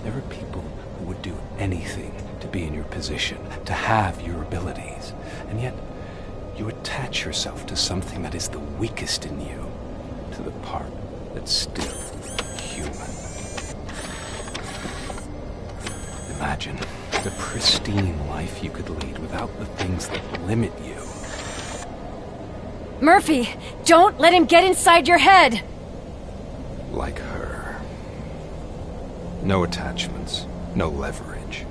There are people who would do anything to be in your position, to have your abilities, and yet you attach yourself to something that is the weakest in you, to the part that's still human. Imagine the pristine life you could lead without the things that limit you. Murphy, don't let him get inside your head! Like her. No attachments, no leverage.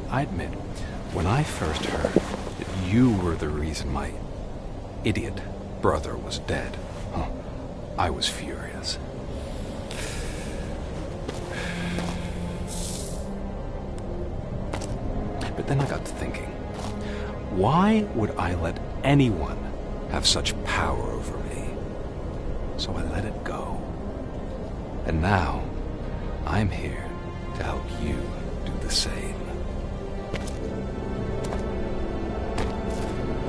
I admit, when I first heard that you were the reason my idiot brother was dead, I was furious. But then I got to thinking, why would I let anyone have such power over me? So I let it go. And now, I'm here to help you do the same.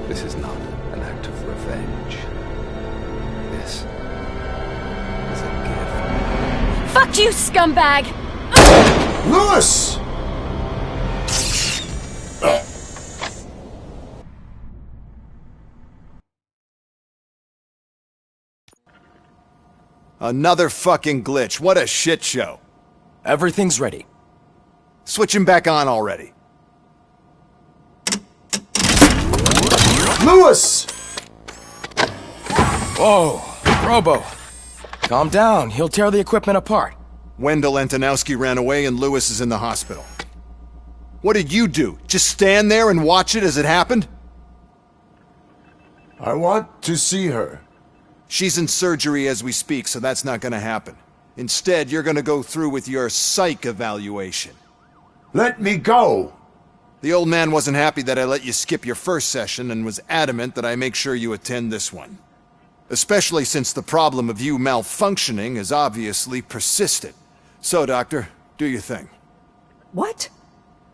This is not an act of revenge. This is a gift. Fuck you, scumbag! Lewis! Another fucking glitch. What a shit show. Everything's ready. Switch him back on already. Lewis! Whoa, Robo. Calm down. He'll tear the equipment apart. Wendell Antonowski ran away and Lewis is in the hospital. What did you do? Just stand there and watch it as it happened? I want to see her. She's in surgery as we speak, so that's not gonna happen. Instead, you're gonna go through with your psych evaluation. Let me go! The old man wasn't happy that I let you skip your first session and was adamant that I make sure you attend this one. Especially since the problem of you malfunctioning has obviously persisted. So, Doctor, do your thing. What?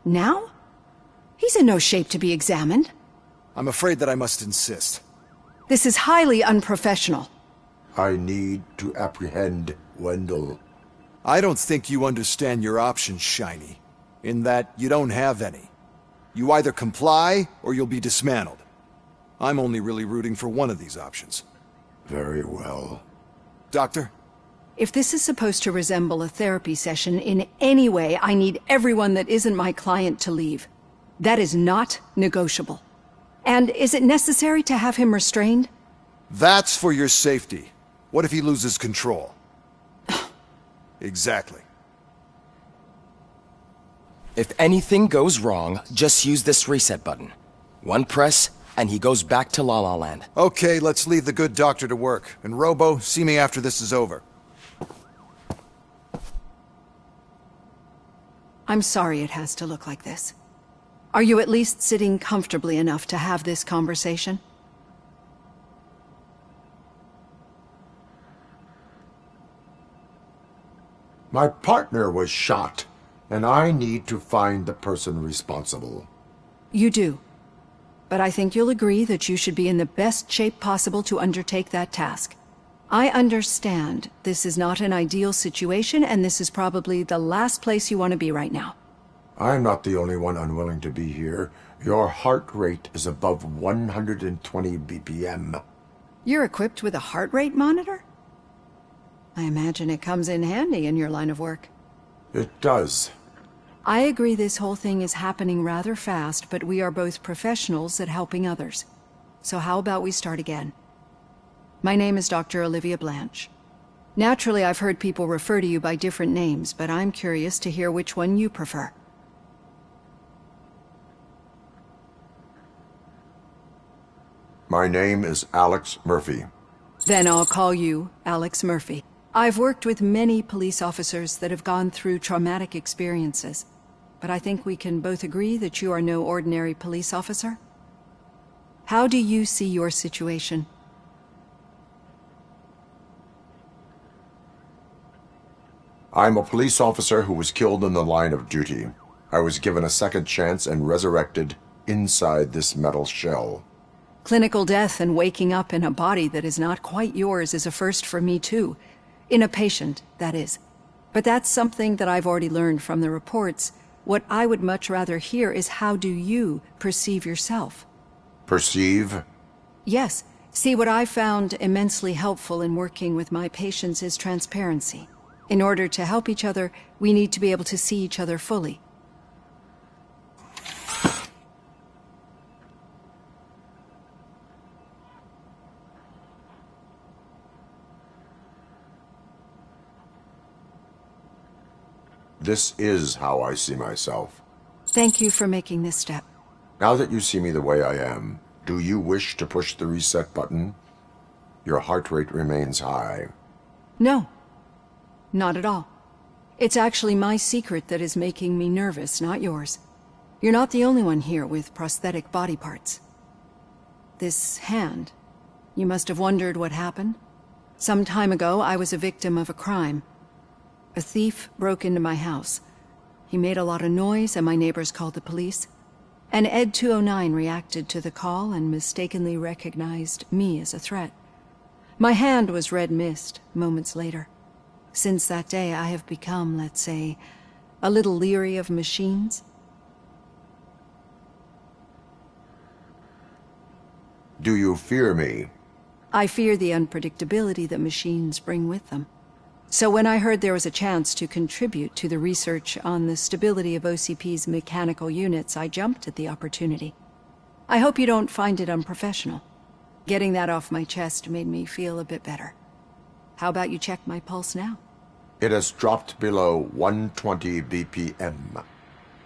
Now? He's in no shape to be examined. I'm afraid that I must insist. This is highly unprofessional. I need to apprehend Wendell. I don't think you understand your options, Shiny. In that you don't have any. You either comply, or you'll be dismantled. I'm only really rooting for one of these options. Very well. Doctor? If this is supposed to resemble a therapy session in any way, I need everyone that isn't my client to leave. That is not negotiable. And is it necessary to have him restrained? That's for your safety. What if he loses control? Exactly. If anything goes wrong, just use this reset button. One press, and he goes back to La La Land. Okay, let's leave the good doctor to work. And Robo, see me after this is over. I'm sorry it has to look like this. Are you at least sitting comfortably enough to have this conversation? My partner was shot, and I need to find the person responsible. You do. But I think you'll agree that you should be in the best shape possible to undertake that task. I understand this is not an ideal situation, and this is probably the last place you want to be right now. I'm not the only one unwilling to be here. Your heart rate is above 120 BPM. You're equipped with a heart rate monitor? I imagine it comes in handy in your line of work. It does. I agree this whole thing is happening rather fast, but we are both professionals at helping others. So how about we start again? My name is Dr. Olivia Blanche. Naturally, I've heard people refer to you by different names, but I'm curious to hear which one you prefer. My name is Alex Murphy. Then I'll call you Alex Murphy. I've worked with many police officers that have gone through traumatic experiences, but I think we can both agree that you are no ordinary police officer. How do you see your situation? I'm a police officer who was killed in the line of duty. I was given a second chance and resurrected inside this metal shell. Clinical death and waking up in a body that is not quite yours is a first for me too. In a patient, that is. But that's something that I've already learned from the reports. What I would much rather hear is how do you perceive yourself? Perceive? Yes. See, what I found immensely helpful in working with my patients is transparency. In order to help each other, we need to be able to see each other fully. This is how I see myself. Thank you for making this step. Now that you see me the way I am, do you wish to push the reset button? Your heart rate remains high. No. Not at all. It's actually my secret that is making me nervous, not yours. You're not the only one here with prosthetic body parts. This hand, you must have wondered what happened. Some time ago, I was a victim of a crime. A thief broke into my house. He made a lot of noise and my neighbors called the police. And Ed 209 reacted to the call and mistakenly recognized me as a threat. My hand was red mist moments later. Since that day, I have become, let's say, a little leery of machines. Do you fear me? I fear the unpredictability that machines bring with them. So when I heard there was a chance to contribute to the research on the stability of OCP's mechanical units, I jumped at the opportunity. I hope you don't find it unprofessional. Getting that off my chest made me feel a bit better. How about you check my pulse now? It has dropped below 120 BPM.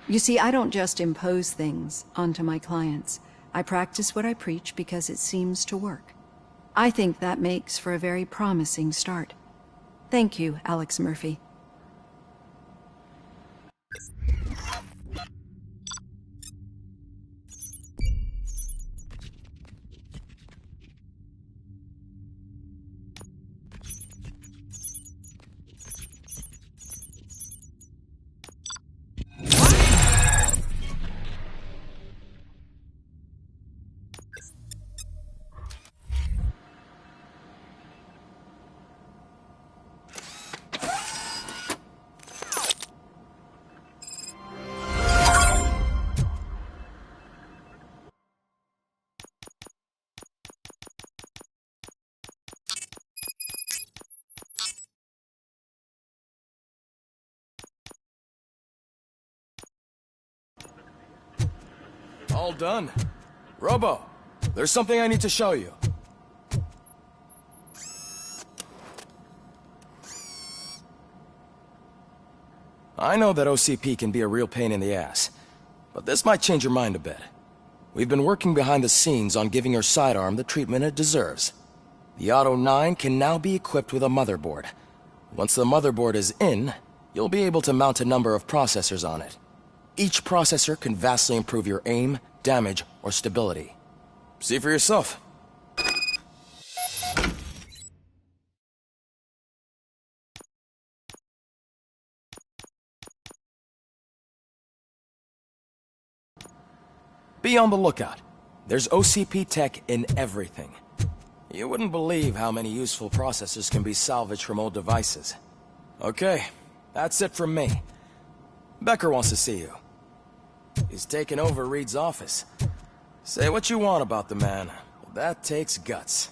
You see, I don't just impose things onto my clients. I practice what I preach because it seems to work. I think that makes for a very promising start. Thank you, Alex Murphy. All done. Robo, there's something I need to show you. I know that OCP can be a real pain in the ass, but this might change your mind a bit. We've been working behind the scenes on giving your sidearm the treatment it deserves. The Auto 9 can now be equipped with a motherboard. Once the motherboard is in, you'll be able to mount a number of processors on it. Each processor can vastly improve your aim, damage, or stability. See for yourself. Be on the lookout. There's OCP tech in everything. You wouldn't believe how many useful processors can be salvaged from old devices. Okay, that's it from me. Becker wants to see you. He's taken over Reed's office. Say what you want about the man, but that takes guts.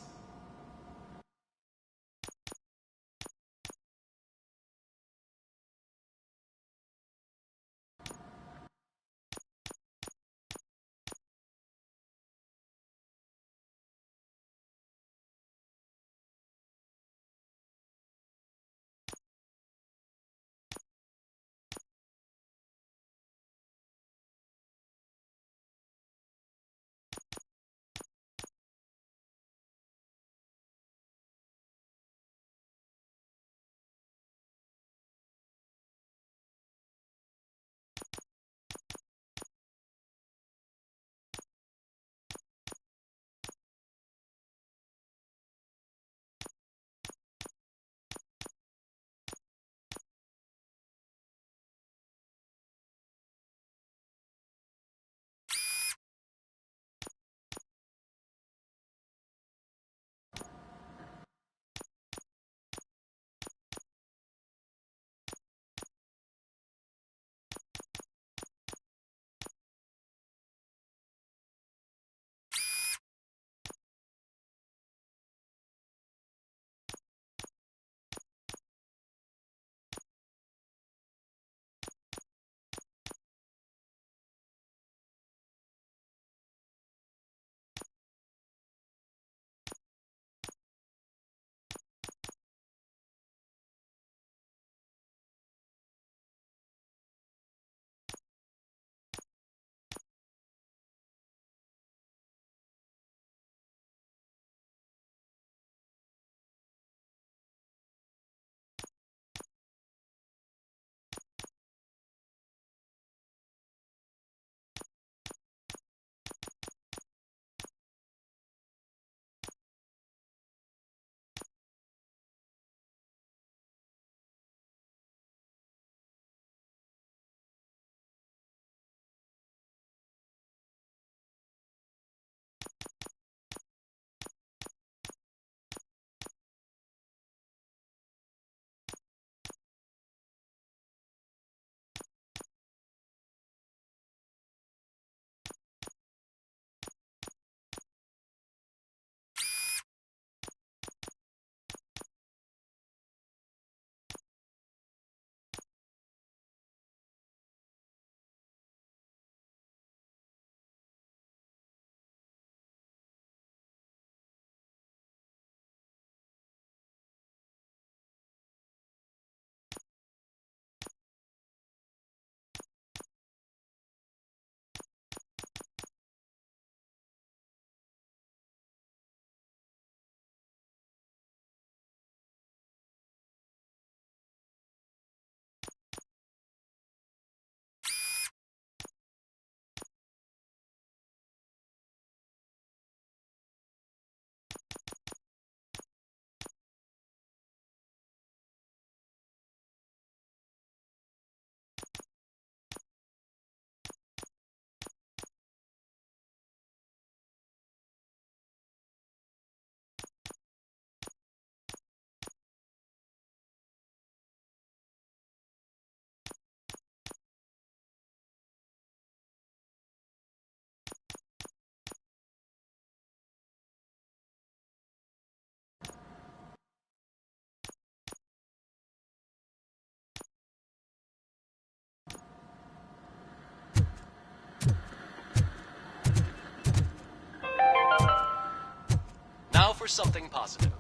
for something positive.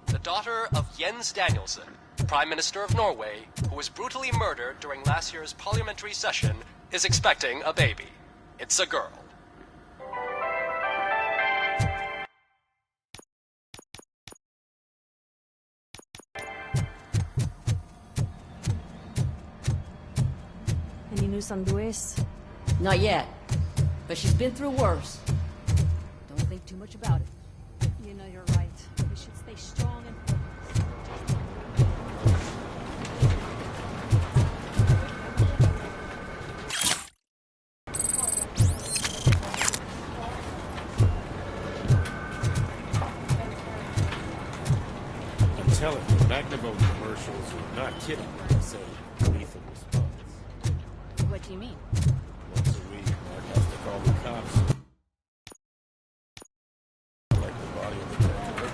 The daughter of Jens Danielson, Prime Minister of Norway, who was brutally murdered during last year's parliamentary session, is expecting a baby. It's a girl. Any news on Luis? Not yet, but she's been through worse. Don't think too much about it. You know you're right. We should stay strong and focused. I'm telling you, Magnavolt commercials are not kidding when they say lethal response. What do you mean? Once a week, Mark has to call the cops. Like the body of the tortured.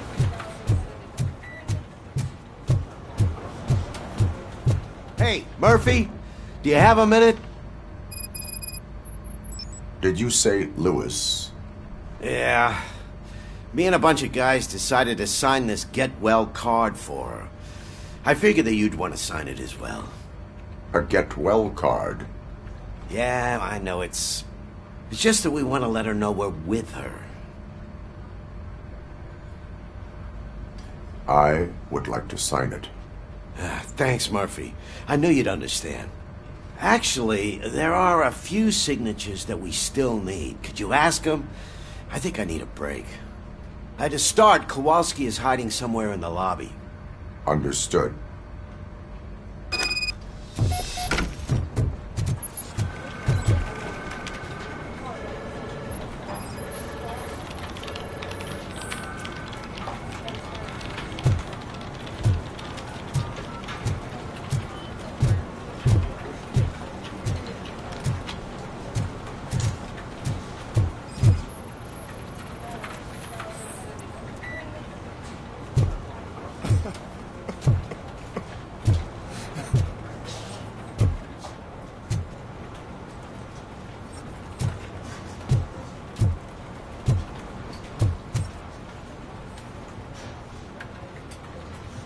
Hey, Murphy, do you have a minute? Did you say Lewis? Yeah. Me and a bunch of guys decided to sign this get well card for her. I figured that you'd want to sign it as well. A get well card? Yeah, I know it's just that we want to let her know we're with her. I would like to sign it. Thanks, Murphy. I knew you'd understand. Actually, there are a few signatures that we still need. Could you ask them? I think I need a break. To start, Kowalski is hiding somewhere in the lobby. Understood.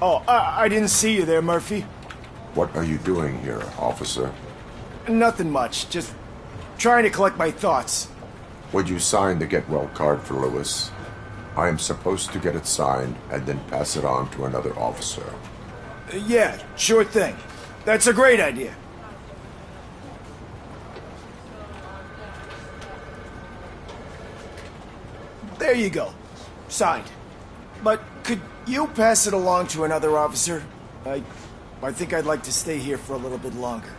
Oh, I didn't see you there, Murphy. What are you doing here, officer? Nothing much, just trying to collect my thoughts. Would you sign the get well card for Lewis? I am supposed to get it signed and then pass it on to another officer. Yeah, sure thing. That's a great idea. There you go. Signed. But could you pass it along to another officer? I think I'd like to stay here for a little bit longer.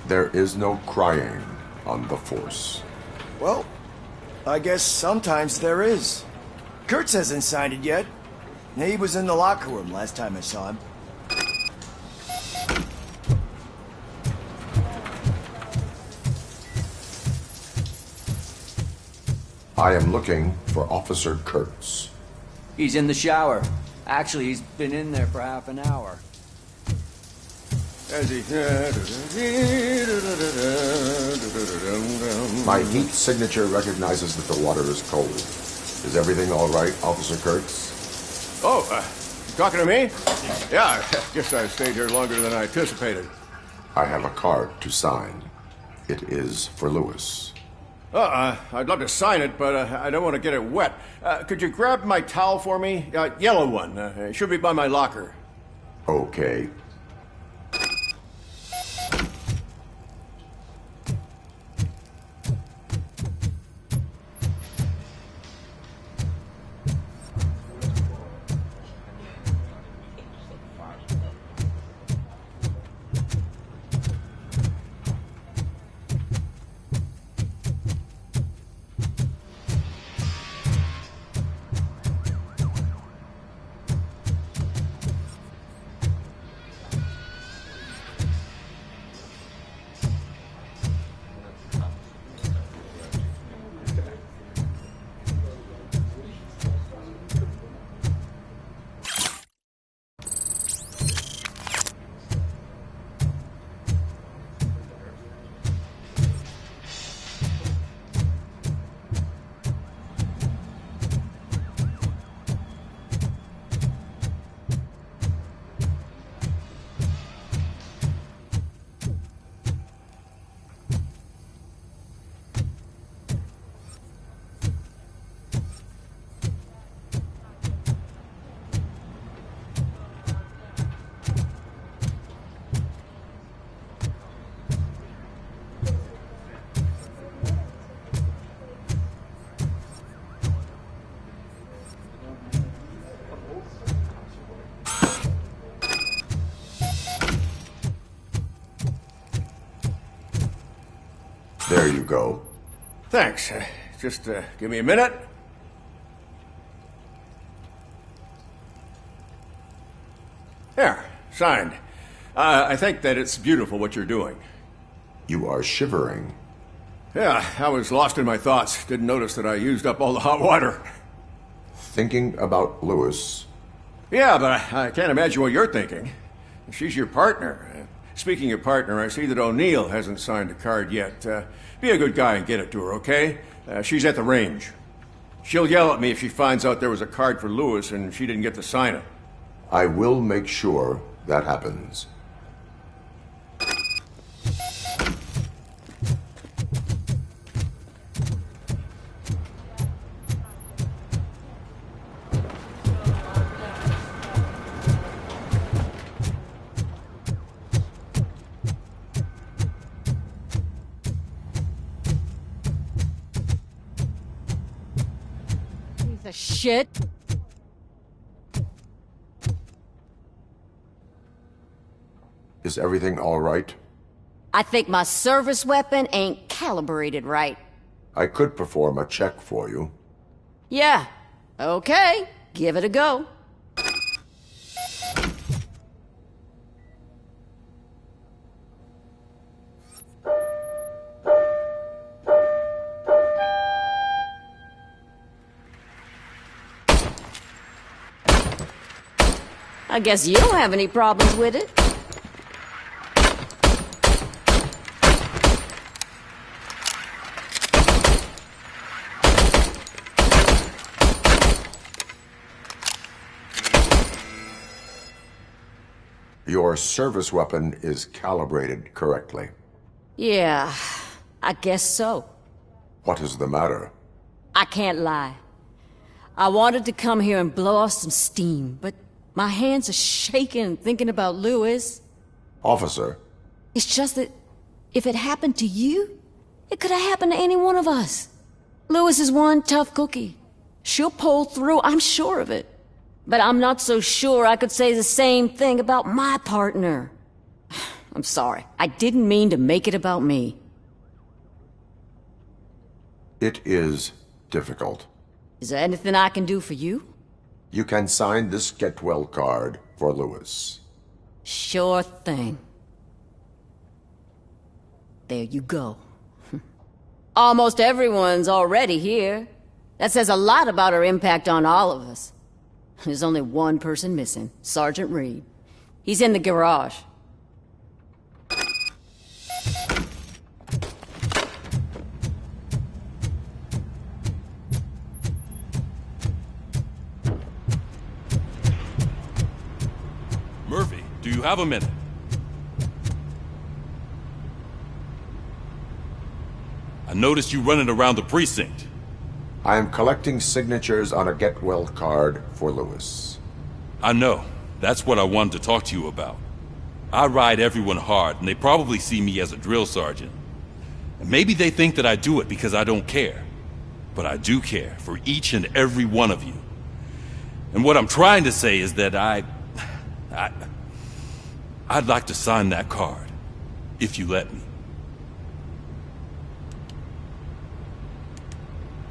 There is no crying on the force. Well, I guess sometimes there is. Kurtz hasn't signed it yet. He was in the locker room last time I saw him. I am looking for Officer Kurtz. He's in the shower. Actually, he's been in there for half an hour. My heat signature recognizes that the water is cold. Is everything all right, Officer Kurtz? Oh, you talking to me? Yeah, I guess I stayed here longer than I anticipated. I have a card to sign. It is for Lewis. I'd love to sign it, but I don't want to get it wet. Could you grab my towel for me? Yellow one. It should be by my locker. Okay. you go. Thanks. Just give me a minute. There, signed. I think that it's beautiful what you're doing. You are shivering. Yeah, I was lost in my thoughts. Didn't notice that I used up all the hot water. Thinking about Lewis. Yeah, but I can't imagine what you're thinking. She's your partner. Speaking of partner, I see that O'Neill hasn't signed a card yet. Be a good guy and get it to her, okay? She's at the range. She'll yell at me if she finds out there was a card for Lewis and she didn't get to sign it. I will make sure that happens. Piece of shit. Is everything all right? I think my service weapon ain't calibrated right. I could perform a check for you. Yeah. Okay. Give it a go. I guess you don't have any problems with it. Your service weapon is calibrated correctly. Yeah, I guess so. What is the matter? I can't lie. I wanted to come here and blow off some steam, but my hands are shaking thinking about Lewis. Officer. It's just that if it happened to you, it could have happened to any one of us. Lewis is one tough cookie. She'll pull through, I'm sure of it. But I'm not so sure I could say the same thing about my partner. I'm sorry. I didn't mean to make it about me. It is difficult. Is there anything I can do for you? You can sign this Get Well card for Lewis. Sure thing. There you go. Almost everyone's already here. That says a lot about her impact on all of us. There's only one person missing, Sergeant Reed. He's in the garage. Murphy, do you have a minute? I noticed you running around the precinct. I am collecting signatures on a Get Well card for Lewis. I know. That's what I wanted to talk to you about. I ride everyone hard, and they probably see me as a drill sergeant. And maybe they think that I do it because I don't care. But I do care for each and every one of you. And what I'm trying to say is that I'd like to sign that card, if you let me.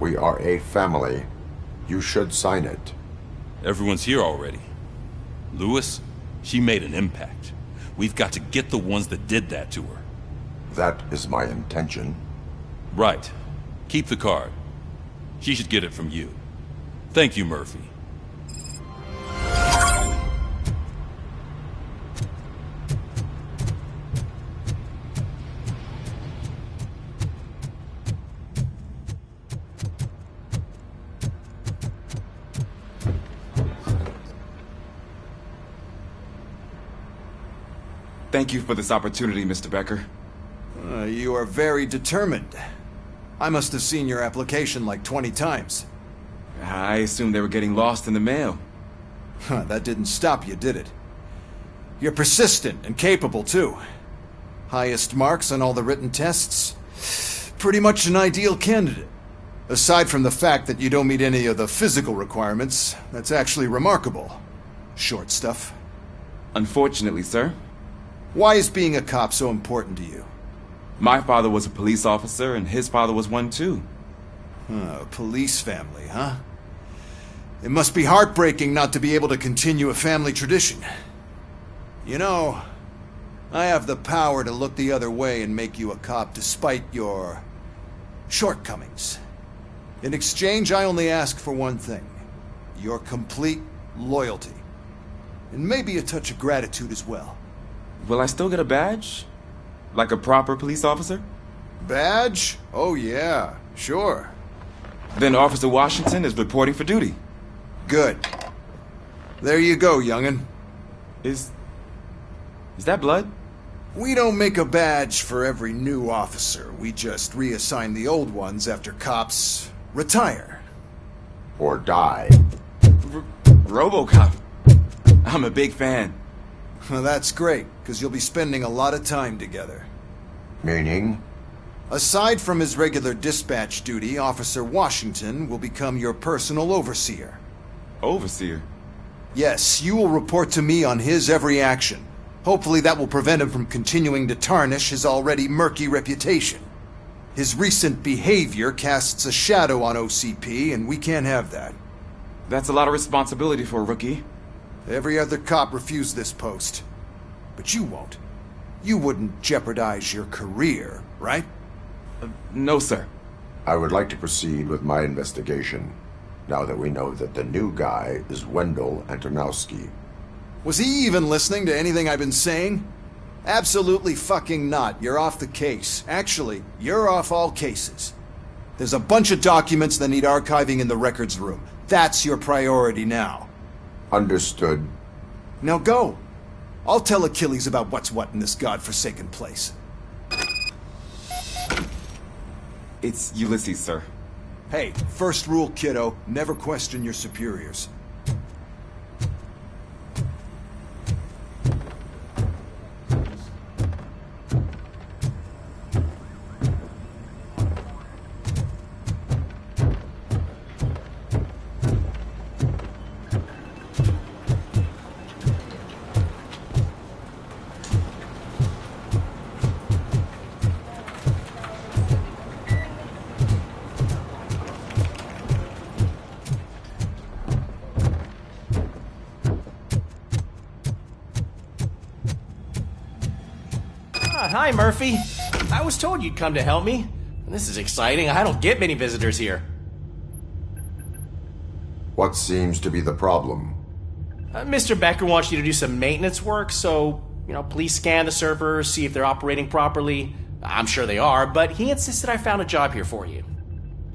We are a family. You should sign it. Everyone's here already. Lewis, she made an impact. We've got to get the ones that did that to her. That is my intention. Right. Keep the card. She should get it from you. Thank you, Murphy. Thank you for this opportunity, Mr. Becker. You are very determined. I must have seen your application like 20 times. I assumed they were getting lost in the mail. That didn't stop you, did it? You're persistent and capable, too. Highest marks on all the written tests. Pretty much an ideal candidate. Aside from the fact that you don't meet any of the physical requirements, that's actually remarkable. Short stuff. Unfortunately, sir. Why is being a cop so important to you? My father was a police officer, and his father was one too. A police family, huh? It must be heartbreaking not to be able to continue a family tradition. You know, I have the power to look the other way and make you a cop despite your shortcomings. In exchange, I only ask for one thing. Your complete loyalty. And maybe a touch of gratitude as well. Will I still get a badge? Like a proper police officer? Badge? Oh yeah, sure. Then Officer Washington is reporting for duty. Good. There you go, young'un. Is that blood? We don't make a badge for every new officer. We just reassign the old ones after cops retire. Or die. RoboCop. I'm a big fan. Well, that's great, because you'll be spending a lot of time together. Meaning? Aside from his regular dispatch duty, Officer Washington will become your personal overseer. Overseer? Yes, you will report to me on his every action. Hopefully that will prevent him from continuing to tarnish his already murky reputation. His recent behavior casts a shadow on OCP, and we can't have that. That's a lot of responsibility for a rookie. Every other cop refused this post. But you won't. You wouldn't jeopardize your career, right? No, sir. I would like to proceed with my investigation, now that we know that the new guy is Wendell Antonowski. Was he even listening to anything I've been saying? Absolutely fucking not. You're off the case. Actually, you're off all cases. There's a bunch of documents that need archiving in the records room. That's your priority now. Understood. Now go. I'll tell Achilles about what's what in this godforsaken place. It's Ulysses, sir. Hey, first rule, kiddo, never question your superiors. Hi, Murphy. I was told you'd come to help me. This is exciting. I don't get many visitors here. What seems to be the problem? Mr. Becker wants you to do some maintenance work, so, please scan the servers, see if they're operating properly. I'm sure they are, but he insisted I found a job here for you.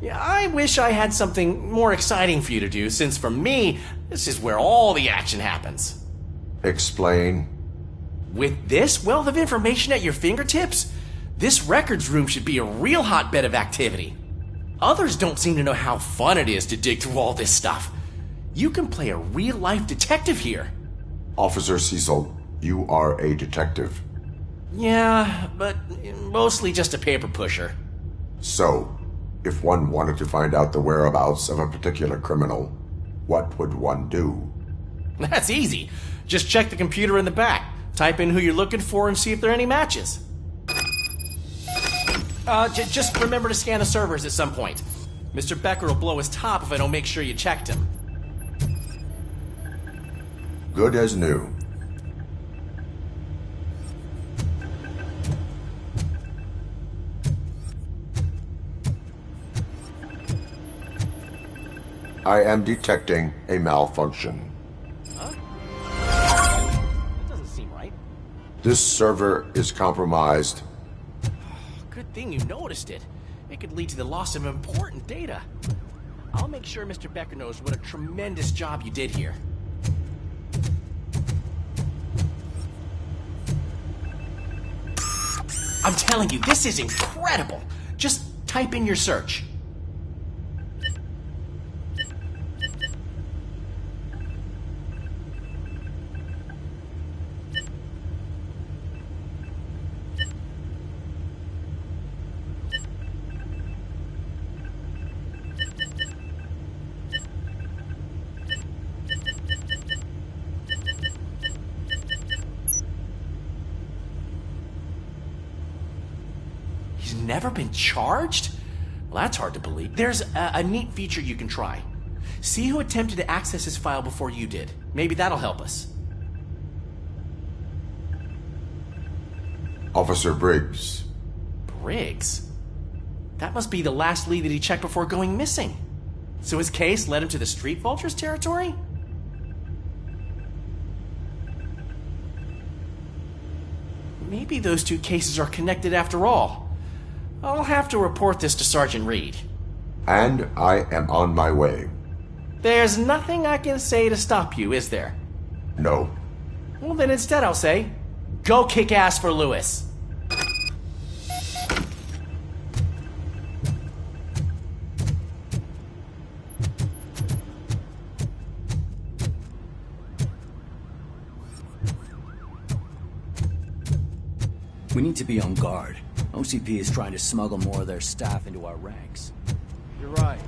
Yeah, I wish I had something more exciting for you to do, since for me, this is where all the action happens. Explain. With this wealth of information at your fingertips, this records room should be a real hotbed of activity. Others don't seem to know how fun it is to dig through all this stuff. You can play a real-life detective here. Officer Cecil, you are a detective. Yeah, but mostly just a paper pusher. So, if one wanted to find out the whereabouts of a particular criminal, what would one do? That's easy. Just check the computer in the back. Type in who you're looking for and see if there are any matches. Just remember to scan the servers at some point. Mr. Becker will blow his top if I don't make sure you checked him. Good as new. I am detecting a malfunction. Huh? That doesn't seem right. This server is compromised. Good thing you noticed it. It could lead to the loss of important data. I'll make sure Mr. Becker knows what a tremendous job you did here. I'm telling you, this is incredible. Just type in your search. never been charged? Well, that's hard to believe. There's a neat feature you can try. See who attempted to access his file before you did. Maybe that'll help us. Officer Briggs. Briggs? That must be the last lead that he checked before going missing. So his case led him to the Street Vultures territory? Maybe those two cases are connected after all. I'll have to report this to Sergeant Reed. And I am on my way. There's nothing I can say to stop you, is there? No. Well, then instead I'll say, go kick ass for Lewis. We need to be on guard. OCP is trying to smuggle more of their staff into our ranks. You're right.